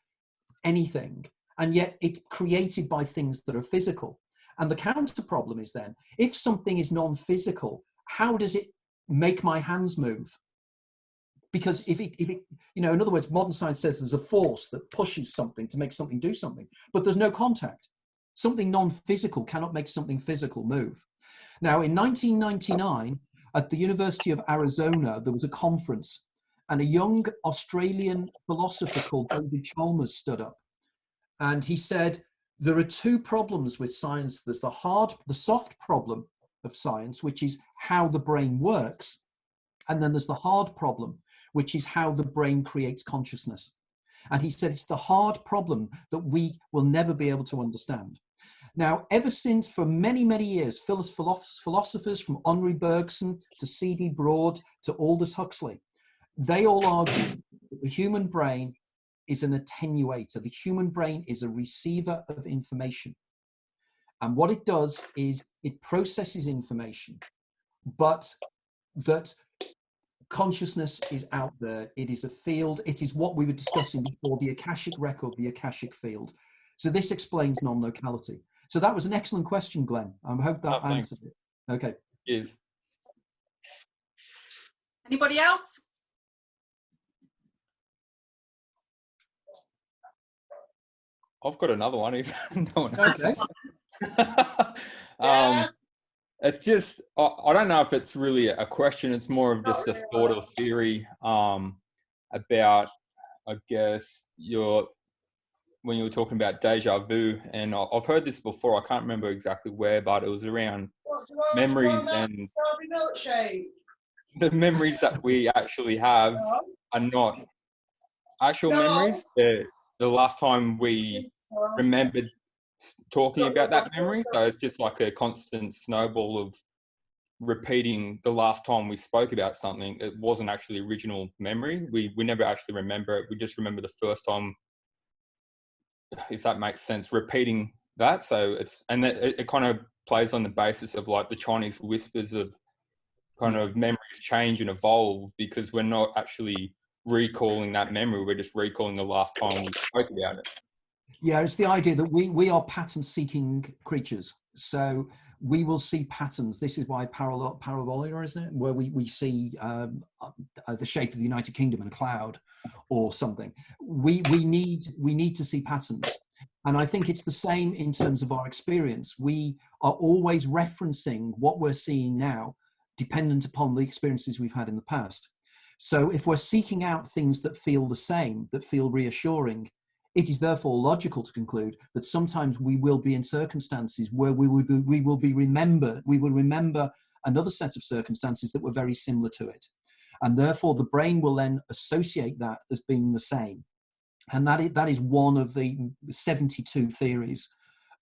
anything, and yet it's created by things that are physical. And the counter problem is then, if something is non-physical, how does it make my hands move? Because if it, in other words, modern science says there's a force that pushes something to make something do something, but there's no contact. Something non-physical cannot make something physical move. Now, in 1999, at the University of Arizona, there was a conference, and a young Australian philosopher called David Chalmers stood up, and he said, there are two problems with science. There's the soft problem of science, which is how the brain works. And then there's the hard problem, which is how the brain creates consciousness. And he said, it's the hard problem that we will never be able to understand. Now, ever since, for many, many years, philosophers from Henri Bergson to C.D. Broad to Aldous Huxley, they all argue that the human brain is an attenuator. The human brain is a receiver of information. And what it does is it processes information, but that consciousness is out there. It is a field. It is what we were discussing before, the Akashic Record, the Akashic field. So this explains non-locality. So that was an excellent question, Glenn. I hope that answered it. Okay. Yes. Anybody else? I've got another one. If no one else. Okay. It's just, I don't know if it's really a question. It's more of just a thought or theory about, I guess, when you were talking about déjà vu, and I've heard this before. I can't remember exactly where, but it was around memories, and the memories that we actually have are not actual memories. They're the last time we remembered talking about that memory. So it's just like a constant snowball of repeating the last time we spoke about something. It wasn't actually original memory. We never actually remember it. We just remember the first time, if that makes sense, repeating that. So it kind of plays on the basis of like the Chinese whispers of kind of memories change and evolve, because we're not actually recalling that memory. We're just recalling the last time we spoke about it. Yeah, it's the idea that we are pattern-seeking creatures. So we will see patterns. This is why parabola, isn't it? Where we see the shape of the United Kingdom in a cloud or something. We need to see patterns. And I think it's the same in terms of our experience. We are always referencing what we're seeing now, dependent upon the experiences we've had in the past. So if we're seeking out things that feel the same, that feel reassuring, it is therefore logical to conclude that sometimes we will be in circumstances where we will remember another set of circumstances that were very similar to it. And therefore the brain will then associate that as being the same. And that is one of the 72 theories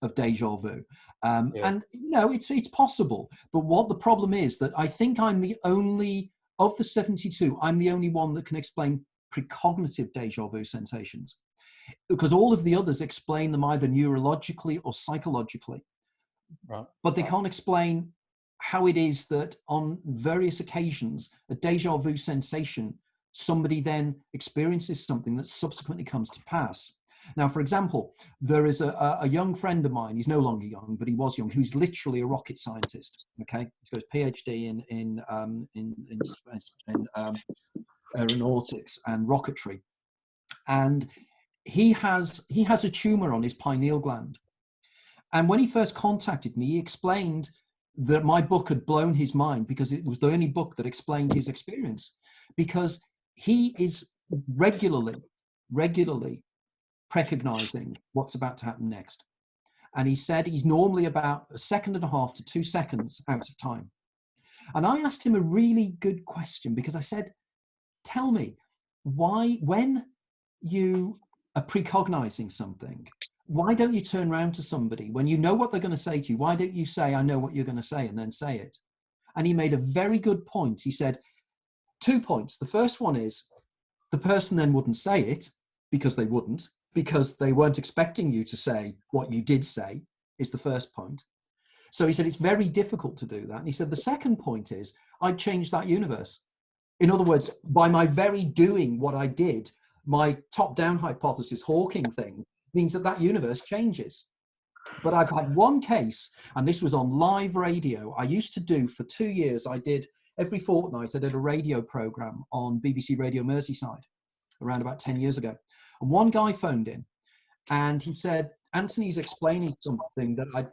of déjà vu. And, you know, it's possible. But what the problem is that I think I'm the only, of the 72, I'm the only one that can explain precognitive déjà vu sensations. Because all of the others explain them either neurologically or psychologically. Right. But they can't explain how it is that on various occasions, a déjà vu sensation, somebody then experiences something that subsequently comes to pass. Now, for example, there is a young friend of mine, he's no longer young, but he was young, who's literally a rocket scientist, okay? He's got his PhD in aeronautics and rocketry. And he has a tumor on his pineal gland. And when he first contacted me, he explained that my book had blown his mind because it was the only book that explained his experience. Because he is regularly recognizing what's about to happen next. And he said he's normally about 1.5 seconds to 2 seconds out of time. And I asked him a really good question because I said, tell me, why, when you are precognizing something, why don't you turn around to somebody when you know what they're going to say to you? Why don't you say, I know what you're going to say, and then say it? And he made a very good point. He said 2 points. The first one is the person then wouldn't say it because they weren't expecting you to say what you did say, is the first point. So he said it's very difficult to do that. And he said the second point is I'd change that universe. In other words, by my very doing what I did, my top-down hypothesis Hawking thing means that universe changes. But I've had one case, and this was on live radio. I used to do for 2 years, every fortnight, I did a radio program on BBC Radio Merseyside around about 10 years ago. And one guy phoned in and he said, Anthony's explaining something that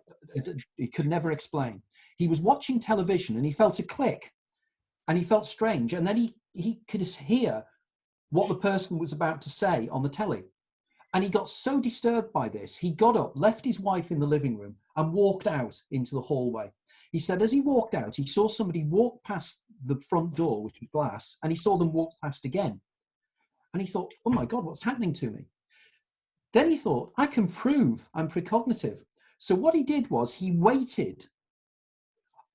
he could never explain. He was watching television and he felt a click and he felt strange. And then he could hear what the person was about to say on the telly. And he got so disturbed by this, he got up, left his wife in the living room and walked out into the hallway. He said as he walked out, he saw somebody walk past the front door, which was glass, and he saw them walk past again. And he thought, oh my God, what's happening to me? Then he thought, I can prove I'm precognitive. So what he did was he waited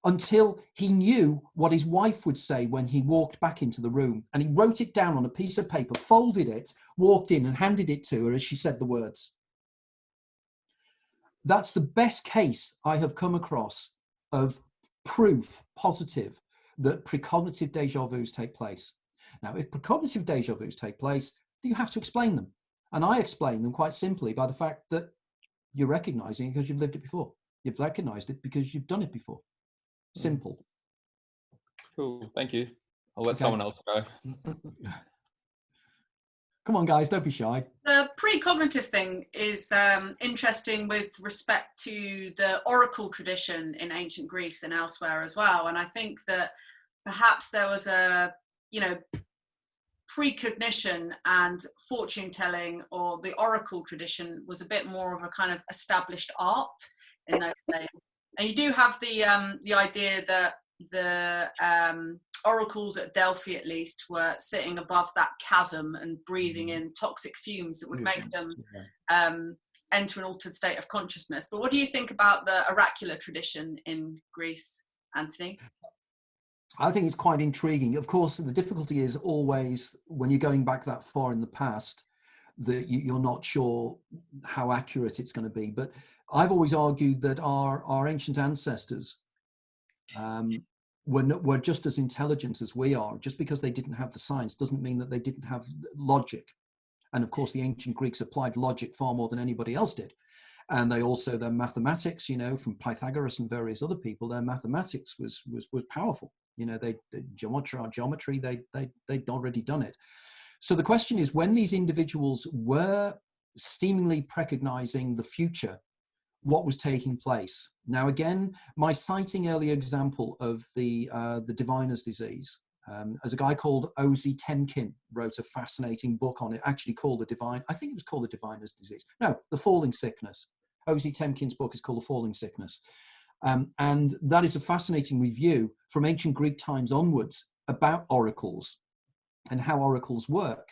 until he knew what his wife would say when he walked back into the room. And he wrote it down on a piece of paper, folded it, walked in and handed it to her as she said the words. That's the best case I have come across of proof, positive, that precognitive déjà vus take place. Now, if precognitive déjà vus take place, you have to explain them. And I explain them quite simply by the fact that you're recognizing it because you've lived it before. You've recognized it because you've done it before. Simple. Cool, thank you. I'll let someone else go. Come on, guys, don't be shy. The precognitive thing is interesting with respect to the oracle tradition in ancient Greece and elsewhere as well. And I think that perhaps there was a, precognition and fortune telling, or the oracle tradition, was a bit more of a kind of established art in those days. And you do have the idea that the oracles at Delphi, at least, were sitting above that chasm and breathing in toxic fumes that would make them enter an altered state of consciousness. But what do you think about the oracular tradition in Greece, Anthony? I think it's quite intriguing. Of course, the difficulty is always when you're going back that far in the past that you're not sure how accurate it's going to be. But I've always argued that our ancient ancestors were just as intelligent as we are. Just because they didn't have the science doesn't mean that they didn't have logic. And of course, the ancient Greeks applied logic far more than anybody else did. And they also, their mathematics, from Pythagoras and various other people, their mathematics was powerful. Geometry, they'd already done it. So the question is, when these individuals were seemingly recognizing the future, what was taking place. Now, again, my citing earlier example of the diviner's disease, as a guy called Ozzy Temkin wrote a fascinating book on it, actually called I think it was called The Diviner's Disease. No, The Falling Sickness. Ozzy Temkin's book is called The Falling Sickness. And that is a fascinating review from ancient Greek times onwards about oracles and how oracles work.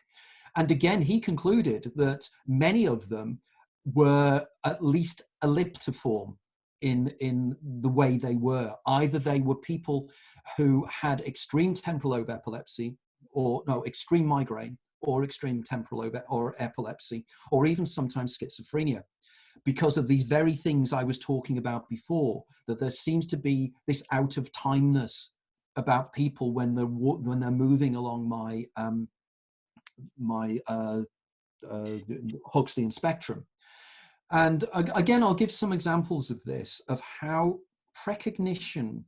And again, he concluded that many of them were at least elliptiform in the way they were. Either they were people who had extreme temporal lobe epilepsy, or no, extreme migraine, or extreme temporal lobe or epilepsy, or even sometimes schizophrenia, because of these very things I was talking about before, that there seems to be this out of timeness about people when they're moving along my Huxleyan spectrum. And again, I'll give some examples of this, of how precognition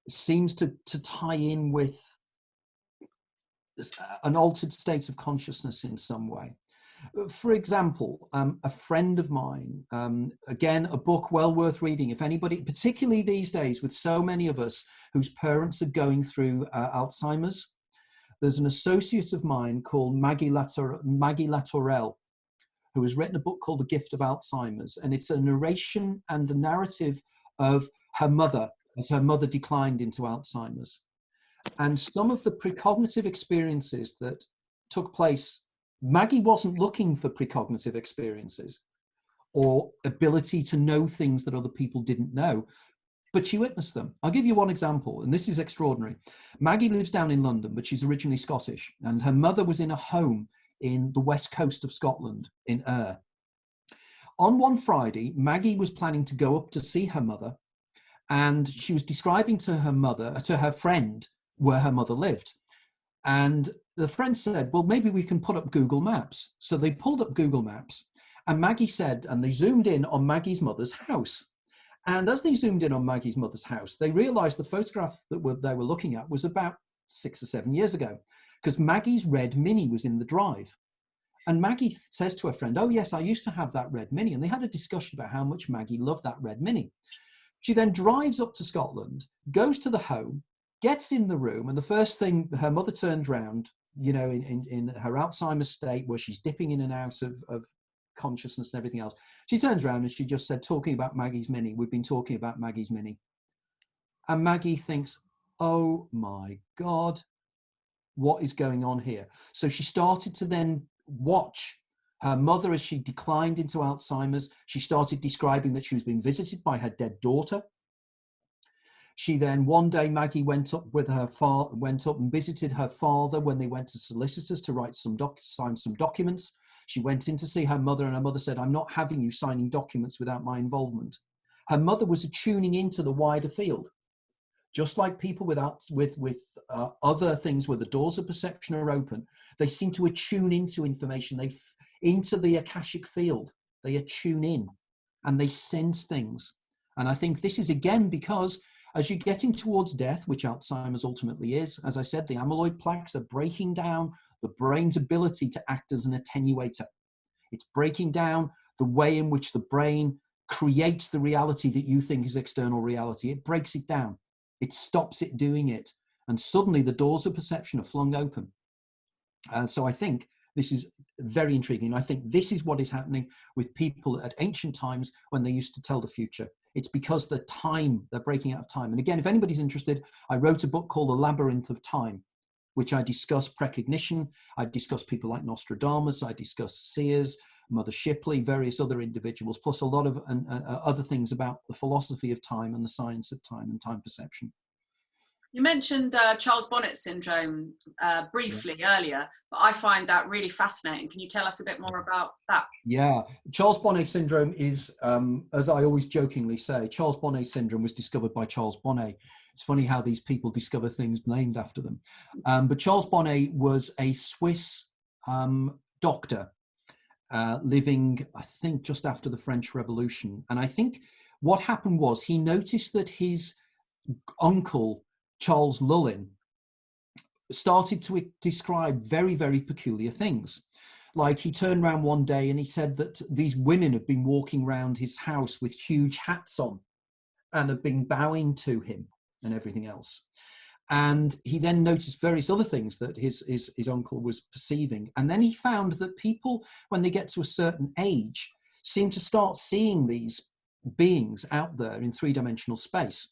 seems to tie in with an altered state of consciousness in some way. For example, a friend of mine, again, a book well worth reading if anybody, particularly these days with so many of us whose parents are going through Alzheimer's. There's an associate of mine called Maggie Latourelle, who has written a book called The Gift of Alzheimer's, and it's a narration and a narrative of her mother as her mother declined into Alzheimer's. And some of the precognitive experiences that took place, Maggie wasn't looking for precognitive experiences or ability to know things that other people didn't know, but she witnessed them. I'll give you one example, and this is extraordinary. Maggie lives down in London, but she's originally Scottish, and her mother was in a home in the west coast of Scotland, in Ayr. On one Friday, Maggie was planning to go up to see her mother, and she was describing to her friend, where her mother lived. And the friend said, well, maybe we can put up Google Maps. So they pulled up Google Maps, and Maggie said, and they zoomed in on Maggie's mother's house. And as they zoomed in on Maggie's mother's house, they realized the photograph that they were looking at was about 6 or 7 years ago, because Maggie's red Mini was in the drive. And Maggie says to her friend, oh yes, I used to have that red Mini. And they had a discussion about how much Maggie loved that red Mini. She then drives up to Scotland, goes to the home, gets in the room, and the first thing her mother turned around, you know, in her Alzheimer's state, where she's dipping in and out of consciousness and everything else, she turns around and she just said, talking about Maggie's Mini, we've been talking about Maggie's Mini. And Maggie thinks, oh my God, what is going on here? So she started to then watch her mother as she declined into Alzheimer's. She started describing that she was being visited by her dead daughter. She then, one day, Maggie went up with her father, went up and visited her father when they went to solicitors to sign some documents. She went in to see her mother, and her mother said, I'm not having you signing documents without my involvement. Her mother was tuning into the wider field. Just like people with other things where the doors of perception are open, they seem to attune into information, into the Akashic field. They attune in and they sense things. And I think this is again because as you're getting towards death, which Alzheimer's ultimately is, as I said, the amyloid plaques are breaking down the brain's ability to act as an attenuator. It's breaking down the way in which the brain creates the reality that you think is external reality. It breaks it down. It stops it doing it. And suddenly the doors of perception are flung open. So I think this is very intriguing. I think this is what is happening with people at ancient times when they used to tell the future. It's because they're breaking out of time. And again, if anybody's interested, I wrote a book called The Labyrinth of Time, which I discuss precognition. I discuss people like Nostradamus. I discuss seers, Mother Shipley, various other individuals, plus a lot of other things about the philosophy of time and the science of time and time perception. You mentioned Charles Bonnet syndrome briefly earlier, but I find that really fascinating. Can you tell us a bit more about that? Yeah, Charles Bonnet syndrome is, as I always jokingly say, Charles Bonnet syndrome was discovered by Charles Bonnet. It's funny how these people discover things named after them. But Charles Bonnet was a Swiss doctor living, I think, just after the French Revolution. And I think what happened was he noticed that his uncle, Charles Lullin, started to describe very, very peculiar things. Like, he turned around one day and he said that these women had been walking around his house with huge hats on and had been bowing to him and everything else. And he then noticed various other things that his uncle was perceiving. And then he found that people, when they get to a certain age, seem to start seeing these beings out there in three-dimensional space.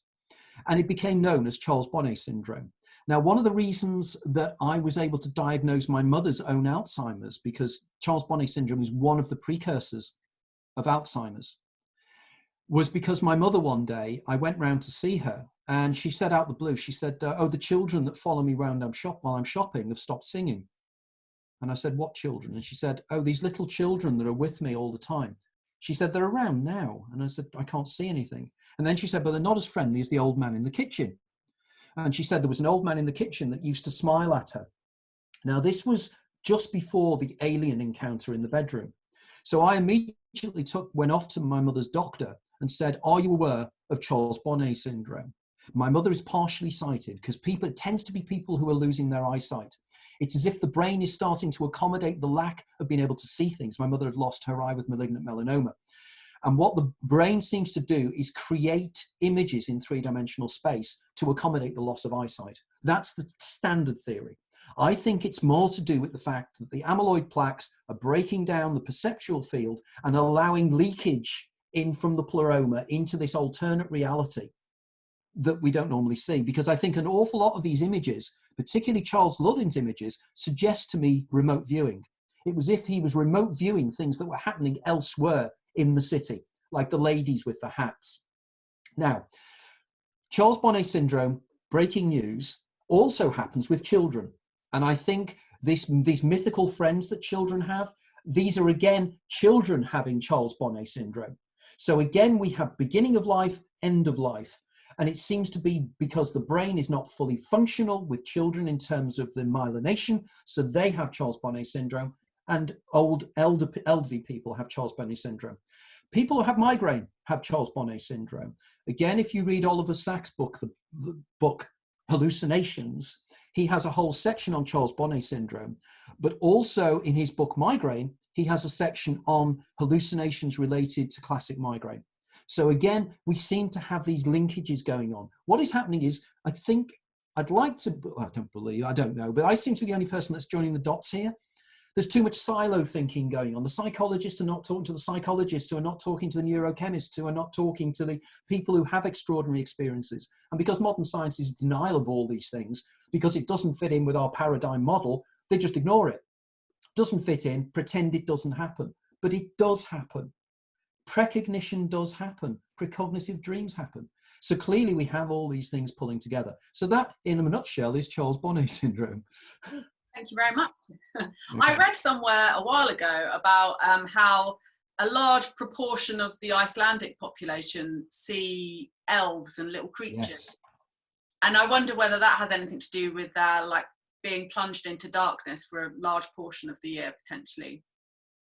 And it became known as Charles Bonnet syndrome. Now, one of the reasons that I was able to diagnose my mother's own Alzheimer's, because Charles Bonnet syndrome is one of the precursors of Alzheimer's, was because my mother, one day, I went round to see her, and she said out the blue, she said, oh, the children that follow me round while I'm shopping have stopped singing. And I said, what children? And she said, oh, these little children that are with me all the time. She said, they're around now. And I said, I can't see anything. And then she said, but they're not as friendly as the old man in the kitchen. And she said there was an old man in the kitchen that used to smile at her. Now, this was just before the alien encounter in the bedroom. So I immediately went off to my mother's doctor and said, are you aware of Charles Bonnet syndrome? My mother is partially sighted, because it tends to be people who are losing their eyesight. It's as if the brain is starting to accommodate the lack of being able to see things. My mother had lost her eye with malignant melanoma. And what the brain seems to do is create images in three-dimensional space to accommodate the loss of eyesight. That's the standard theory. I think it's more to do with the fact that the amyloid plaques are breaking down the perceptual field and allowing leakage in from the pleroma into this alternate reality that we don't normally see. Because I think an awful lot of these images, particularly Charles Ludin's images, suggest to me remote viewing. It was if he was remote viewing things that were happening elsewhere in the city, like the ladies with the hats. Now, Charles Bonnet syndrome, breaking news, also happens with children. And I think these mythical friends that children have, these are again children having Charles Bonnet syndrome. So again, we have beginning of life, end of life. And it seems to be because the brain is not fully functional with children in terms of the myelination. So they have Charles Bonnet syndrome, and elderly people have Charles Bonnet syndrome. People who have migraine have Charles Bonnet syndrome. Again, if you read Oliver Sacks' book, the book Hallucinations, he has a whole section on Charles Bonnet syndrome. But also in his book Migraine, he has a section on hallucinations related to classic migraine. So again, we seem to have these linkages going on. What is happening is, I think, I don't know, but I seem to be the only person that's joining the dots here. There's too much silo thinking going on. The psychologists are not talking to the psychologists, who are not talking to the neurochemists, who are not talking to the people who have extraordinary experiences. And because modern science is in denial of all these things, because it doesn't fit in with our paradigm model, they just ignore it. Doesn't fit in, pretend it doesn't happen. But it does happen. Precognition does happen. Precognitive dreams happen. So clearly we have all these things pulling together. So that, in a nutshell, is Charles Bonnet syndrome. Thank you very much. I read somewhere a while ago about how a large proportion of the Icelandic population see elves and little creatures. Yes. And I wonder whether that has anything to do with like being plunged into darkness for a large portion of the year, potentially.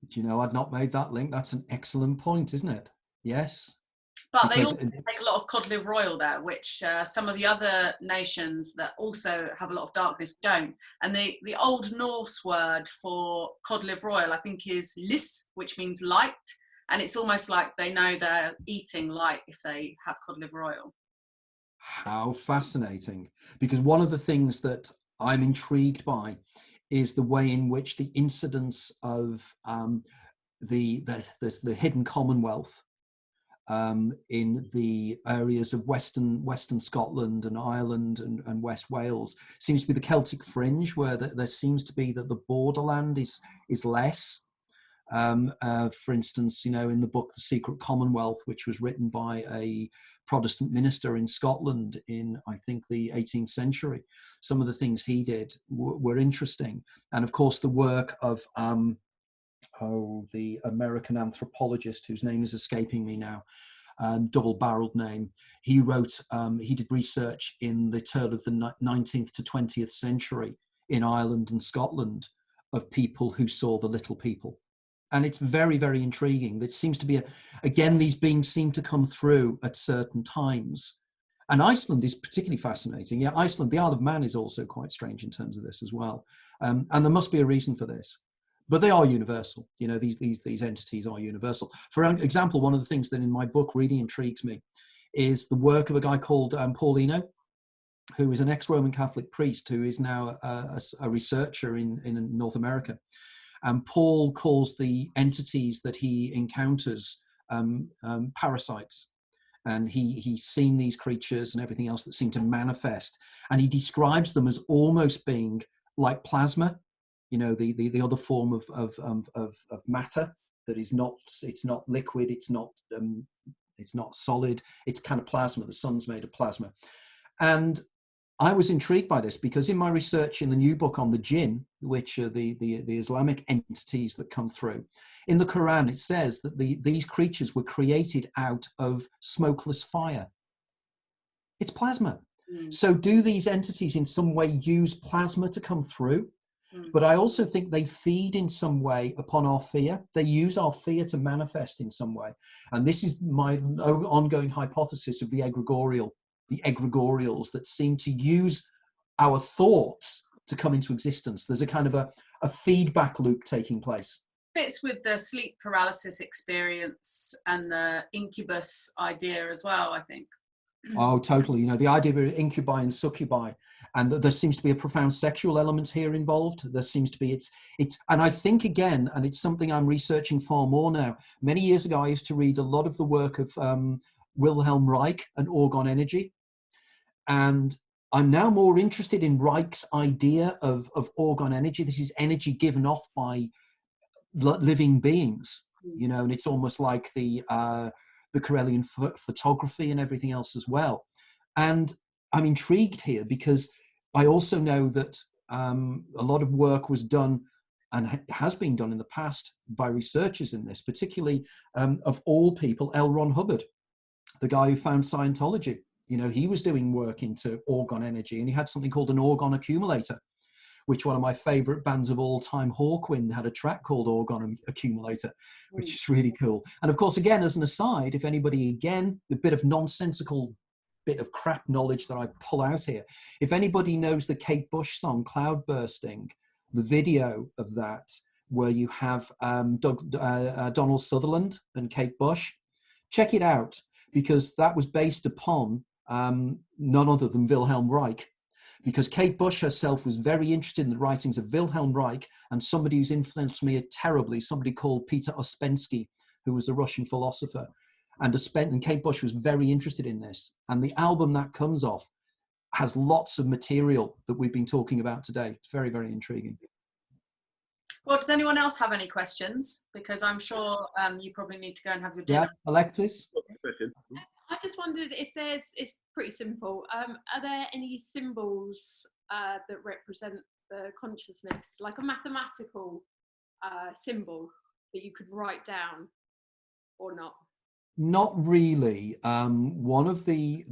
Do you know, I'd not made that link. That's an excellent point, isn't it? Yes. But they also take a lot of cod liver oil there, which some of the other nations that also have a lot of darkness don't. And the Old Norse word for cod liver oil, I think, is lis, which means light. And it's almost like they know they're eating light if they have cod liver oil. How fascinating. Because one of the things that I'm intrigued by is the way in which the incidence of the hidden Commonwealth in the areas of Western Scotland and Ireland and West Wales seems to be the Celtic fringe, where there seems to be that the borderland is less. For instance, you know, in the book The Secret Commonwealth, which was written by a Protestant minister in Scotland in, I think, the 18th century, some of the things he did were interesting. And of course, the work of the American anthropologist whose name is escaping me now, double-barreled name. He did research in the turn of the 19th to 20th century in Ireland and Scotland of people who saw the little people. And it's very, very intriguing. There seems to be, again, these beings seem to come through at certain times. And Iceland is particularly fascinating. Yeah, Iceland, the Isle of Man is also quite strange in terms of this as well. And there must be a reason for this. but they are universal. You know, these entities are universal. For example, one of the things that in my book really intrigues me is the work of a guy called Paul Eno, who is an ex-Roman Catholic priest who is now a researcher in North America. And Paul calls the entities that he encounters parasites. And he's seen these creatures and everything else that seem to manifest. And he describes them as almost being like plasma, you know, the other form of matter that is not, it's not liquid, it's not solid, it's kind of plasma. The sun's made of plasma. And I was intrigued by this because in my research in the new book on the jinn, which are the Islamic entities that come through, in the Quran it says that these creatures were created out of smokeless fire. It's plasma. So do these entities in some way use plasma to come through? But I also think they feed in some way upon our fear. They use our fear to manifest in some way. And this is my ongoing hypothesis of the egregorials that seem to use our thoughts to come into existence. There's a kind of a feedback loop taking place. Fits with the sleep paralysis experience and the incubus idea as well, I think. Oh, totally. You know, the idea of incubi and succubi, and there seems to be a profound sexual element here involved. There seems to be, and I think again, and it's something I'm researching far more now. Many years ago, I used to read a lot of the work of Wilhelm Reich and orgone energy. And I'm now more interested in Reich's idea of orgone energy. This is energy given off by living beings, you know, and it's almost like the Karelian photography and everything else as well. And I'm intrigued here because I also know that a lot of work was done and has been done in the past by researchers in this, particularly of all people, L. Ron Hubbard, the guy who found Scientology. You know, he was doing work into orgone energy, and he had something called an orgone accumulator, which one of my favorite bands of all time, Hawkwind, had a track called Orgone Accumulator, which is really cool. And of course, again, as an aside, if anybody, again, the bit of nonsensical bit of crap knowledge that I pull out here, if anybody knows the Kate Bush song, Cloud Bursting, the video of that, where you have Donald Sutherland and Kate Bush, check it out, because that was based upon none other than Wilhelm Reich. Because Kate Bush herself was very interested in the writings of Wilhelm Reich and somebody who's influenced me terribly, somebody called Peter Ouspensky, who was a Russian philosopher. And Kate Bush was very interested in this. And the album that comes off has lots of material that we've been talking about today. It's very, very intriguing. Well, does anyone else have any questions? Because I'm sure you probably need to go and have your dinner. Yeah, Alexis? I just wondered if it's pretty simple. Are there any symbols that represent the consciousness, like a mathematical symbol that you could write down or not? Not really. One of the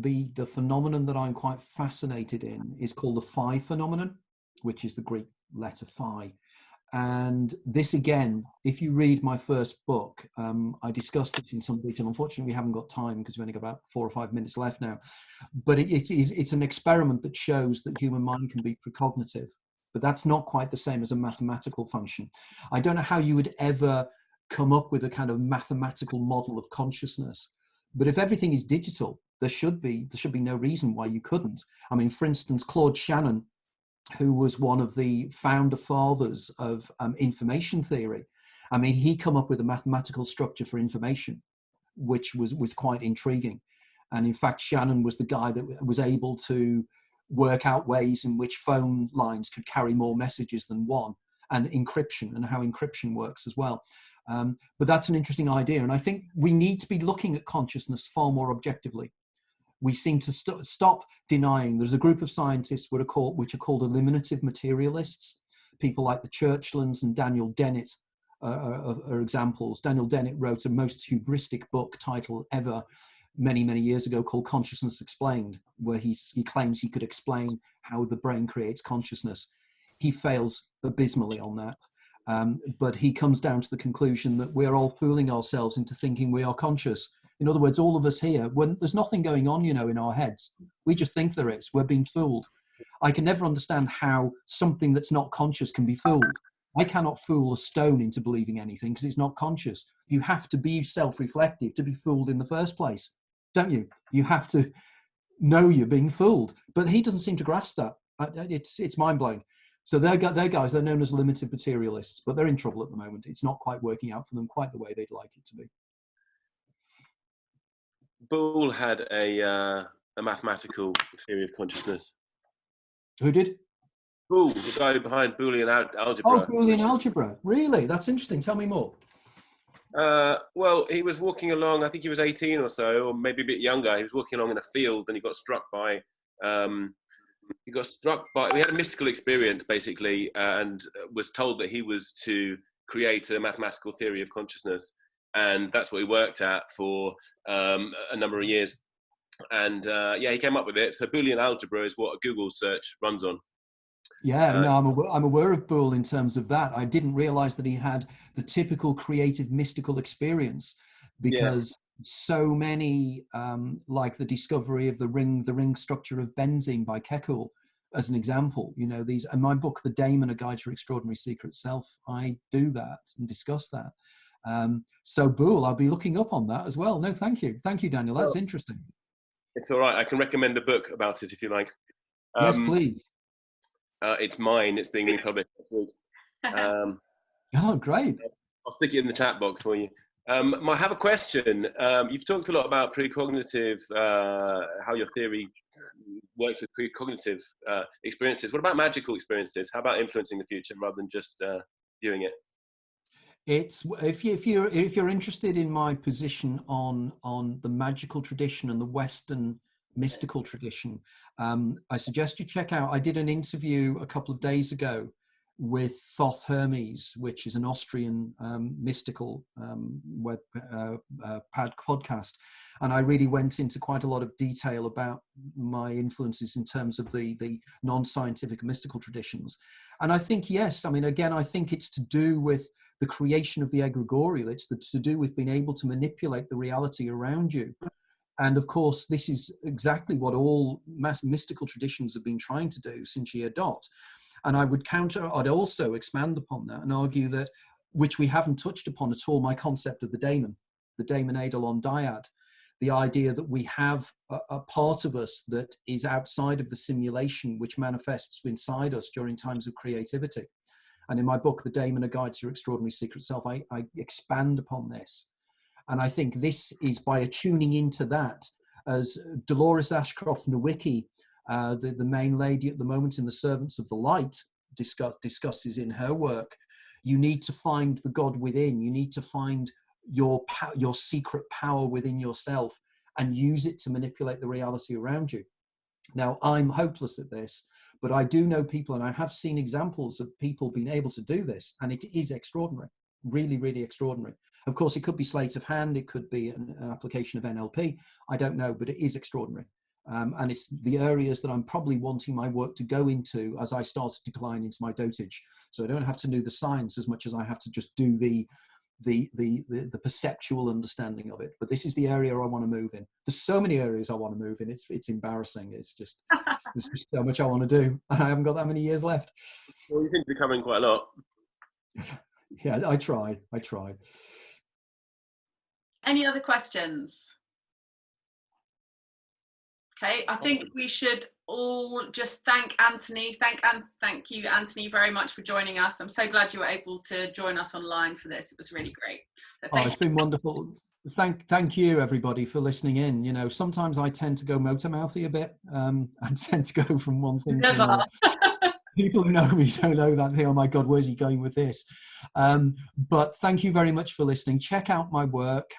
phenomenon that I'm quite fascinated in is called the phi phenomenon, which is the Greek letter phi. And this, again, if you read my first book, I discussed it in some detail. Unfortunately, we haven't got time because we've only got about 4 or 5 minutes left now. But it's an experiment that shows that human mind can be precognitive, but that's not quite the same as a mathematical function. I don't know how you would ever come up with a kind of mathematical model of consciousness, but if everything is digital, there should be no reason why you couldn't. I mean, for instance, Claude Shannon, who was one of the founder fathers of information theory. I mean, he come up with a mathematical structure for information, which was quite intriguing. And in fact, Shannon was the guy that was able to work out ways in which phone lines could carry more messages than one, and encryption and how encryption works as well. But that's an interesting idea. And I think we need to be looking at consciousness far more objectively. We seem to stop denying. There's a group of scientists which are called eliminative materialists. People like the Churchlands and Daniel Dennett are examples. Daniel Dennett wrote a most hubristic book title ever many, many years ago called Consciousness Explained, where he claims he could explain how the brain creates consciousness. He fails abysmally on that. But he comes down to the conclusion that we're all fooling ourselves into thinking we are conscious. In other words, all of us here, when there's nothing going on, you know, in our heads, we just think there is. We're being fooled. I can never understand how something that's not conscious can be fooled. I cannot fool a stone into believing anything because it's not conscious. You have to be self-reflective to be fooled in the first place, don't you? You have to know you're being fooled. But he doesn't seem to grasp that. It's mind-blowing. So they're guys, they're known as limited materialists, but they're in trouble at the moment. It's not quite working out for them quite the way they'd like it to be. Boole had a mathematical theory of consciousness. Who did? Boole, the guy behind Boolean algebra. Oh, Boolean algebra. Really? That's interesting. Tell me more. Well, he was walking along, I think he was 18 or so, or maybe a bit younger. He was walking along in a field and he got struck by, we had a mystical experience basically, and was told that he was to create a mathematical theory of consciousness. And that's what he worked at for a number of years. And yeah, he came up with it. So Boolean algebra is what a Google search runs on. Yeah, no, I'm aware of Boole in terms of that. I didn't realize that he had the typical creative mystical experience, because so many, like the discovery of the ring structure of benzene by Kekulé, as an example, you know, these, in my book, The Daemon, A Guide to Your Extraordinary Secret Self, I do that and discuss that. So Boole, I'll be looking up on that as well. No, thank you. Thank you, Daniel. That's interesting. It's all right. I can recommend a book about it if you like. Yes, please. It's mine. It's being republished next week. Oh, great. I'll stick it in the chat box for you. I have a question. You've talked a lot about precognitive, how your theory works with precognitive experiences. What about magical experiences? How about influencing the future rather than just viewing it? It's if you're interested in my position on the magical tradition and the Western mystical tradition, I suggest you check out. I did an interview a couple of days ago with Thoth Hermes, which is an Austrian mystical web podcast, and I really went into quite a lot of detail about my influences in terms of the non-scientific mystical traditions. And I think, yes, I mean, again, I think it's to do with the creation of the egregorial. It's to do with being able to manipulate the reality around you. And of course, this is exactly what all mystical traditions have been trying to do since year dot. And I'd also expand upon that and argue that, which we haven't touched upon at all, my concept of the daemon eidolon dyad, the idea that we have a part of us that is outside of the simulation, which manifests inside us during times of creativity. And in my book, The Daemon, A Guide to Your Extraordinary Secret Self, I expand upon this. And I think this is by attuning into that, as Dolores Ashcroft Nowicki, the main lady at the moment in The Servants of the Light, discusses in her work, you need to find the God within. You need to find your secret power within yourself and use it to manipulate the reality around you. Now, I'm hopeless at this, but I do know people, and I have seen examples of people being able to do this, and it is extraordinary, really, really extraordinary. Of course, it could be sleight of hand, it could be an application of NLP, I don't know, but it is extraordinary. And it's the areas that I'm probably wanting my work to go into as I start to decline into my dotage. So I don't have to do the science as much as I have to just do the perceptual understanding of it. But this is the area I want to move in. There's so many areas I want to move in. It's embarrassing. It's just, there's just so much I want to do. I haven't got that many years left. Well, you seem to be covering quite a lot. Yeah, I tried. Any other questions? Okay, I think we should all just thank Anthony. Thank you, Anthony, very much for joining us. I'm so glad you were able to join us online for this. It was really great. It's been wonderful. Thank you, everybody, for listening in. You know, sometimes I tend to go motor mouthy a bit. I tend to go from one thing to another. People who know me don't know that. They, oh my God, where's he going with this? But thank you very much for listening. Check out my work.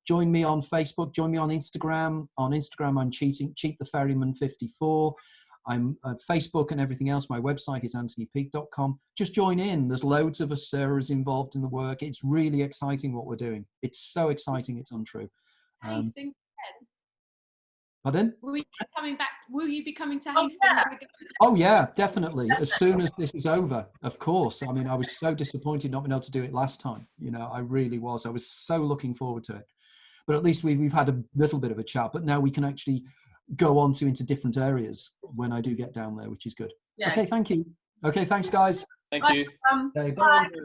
Join me on Facebook. Join me on Instagram. On Instagram, I'm Cheat the Ferryman 54. I'm at Facebook and everything else. My website is anthonypeake.com. Just join in. There's loads of us Sarahs involved in the work. It's really exciting what we're doing. It's so exciting. It's untrue. Pardon? Will you be coming back? Will you be coming to Hastings again? Oh yeah, definitely. As soon as this is over, of course. I mean, I was so disappointed not being able to do it last time. You know, I really was. I was so looking forward to it. But at least we've had a little bit of a chat. But now we can actually go on into different areas when I do get down there, which is good. Yeah. Okay, thank you. Okay, thanks, guys. Thank Bye. you. Okay, Bye. bye.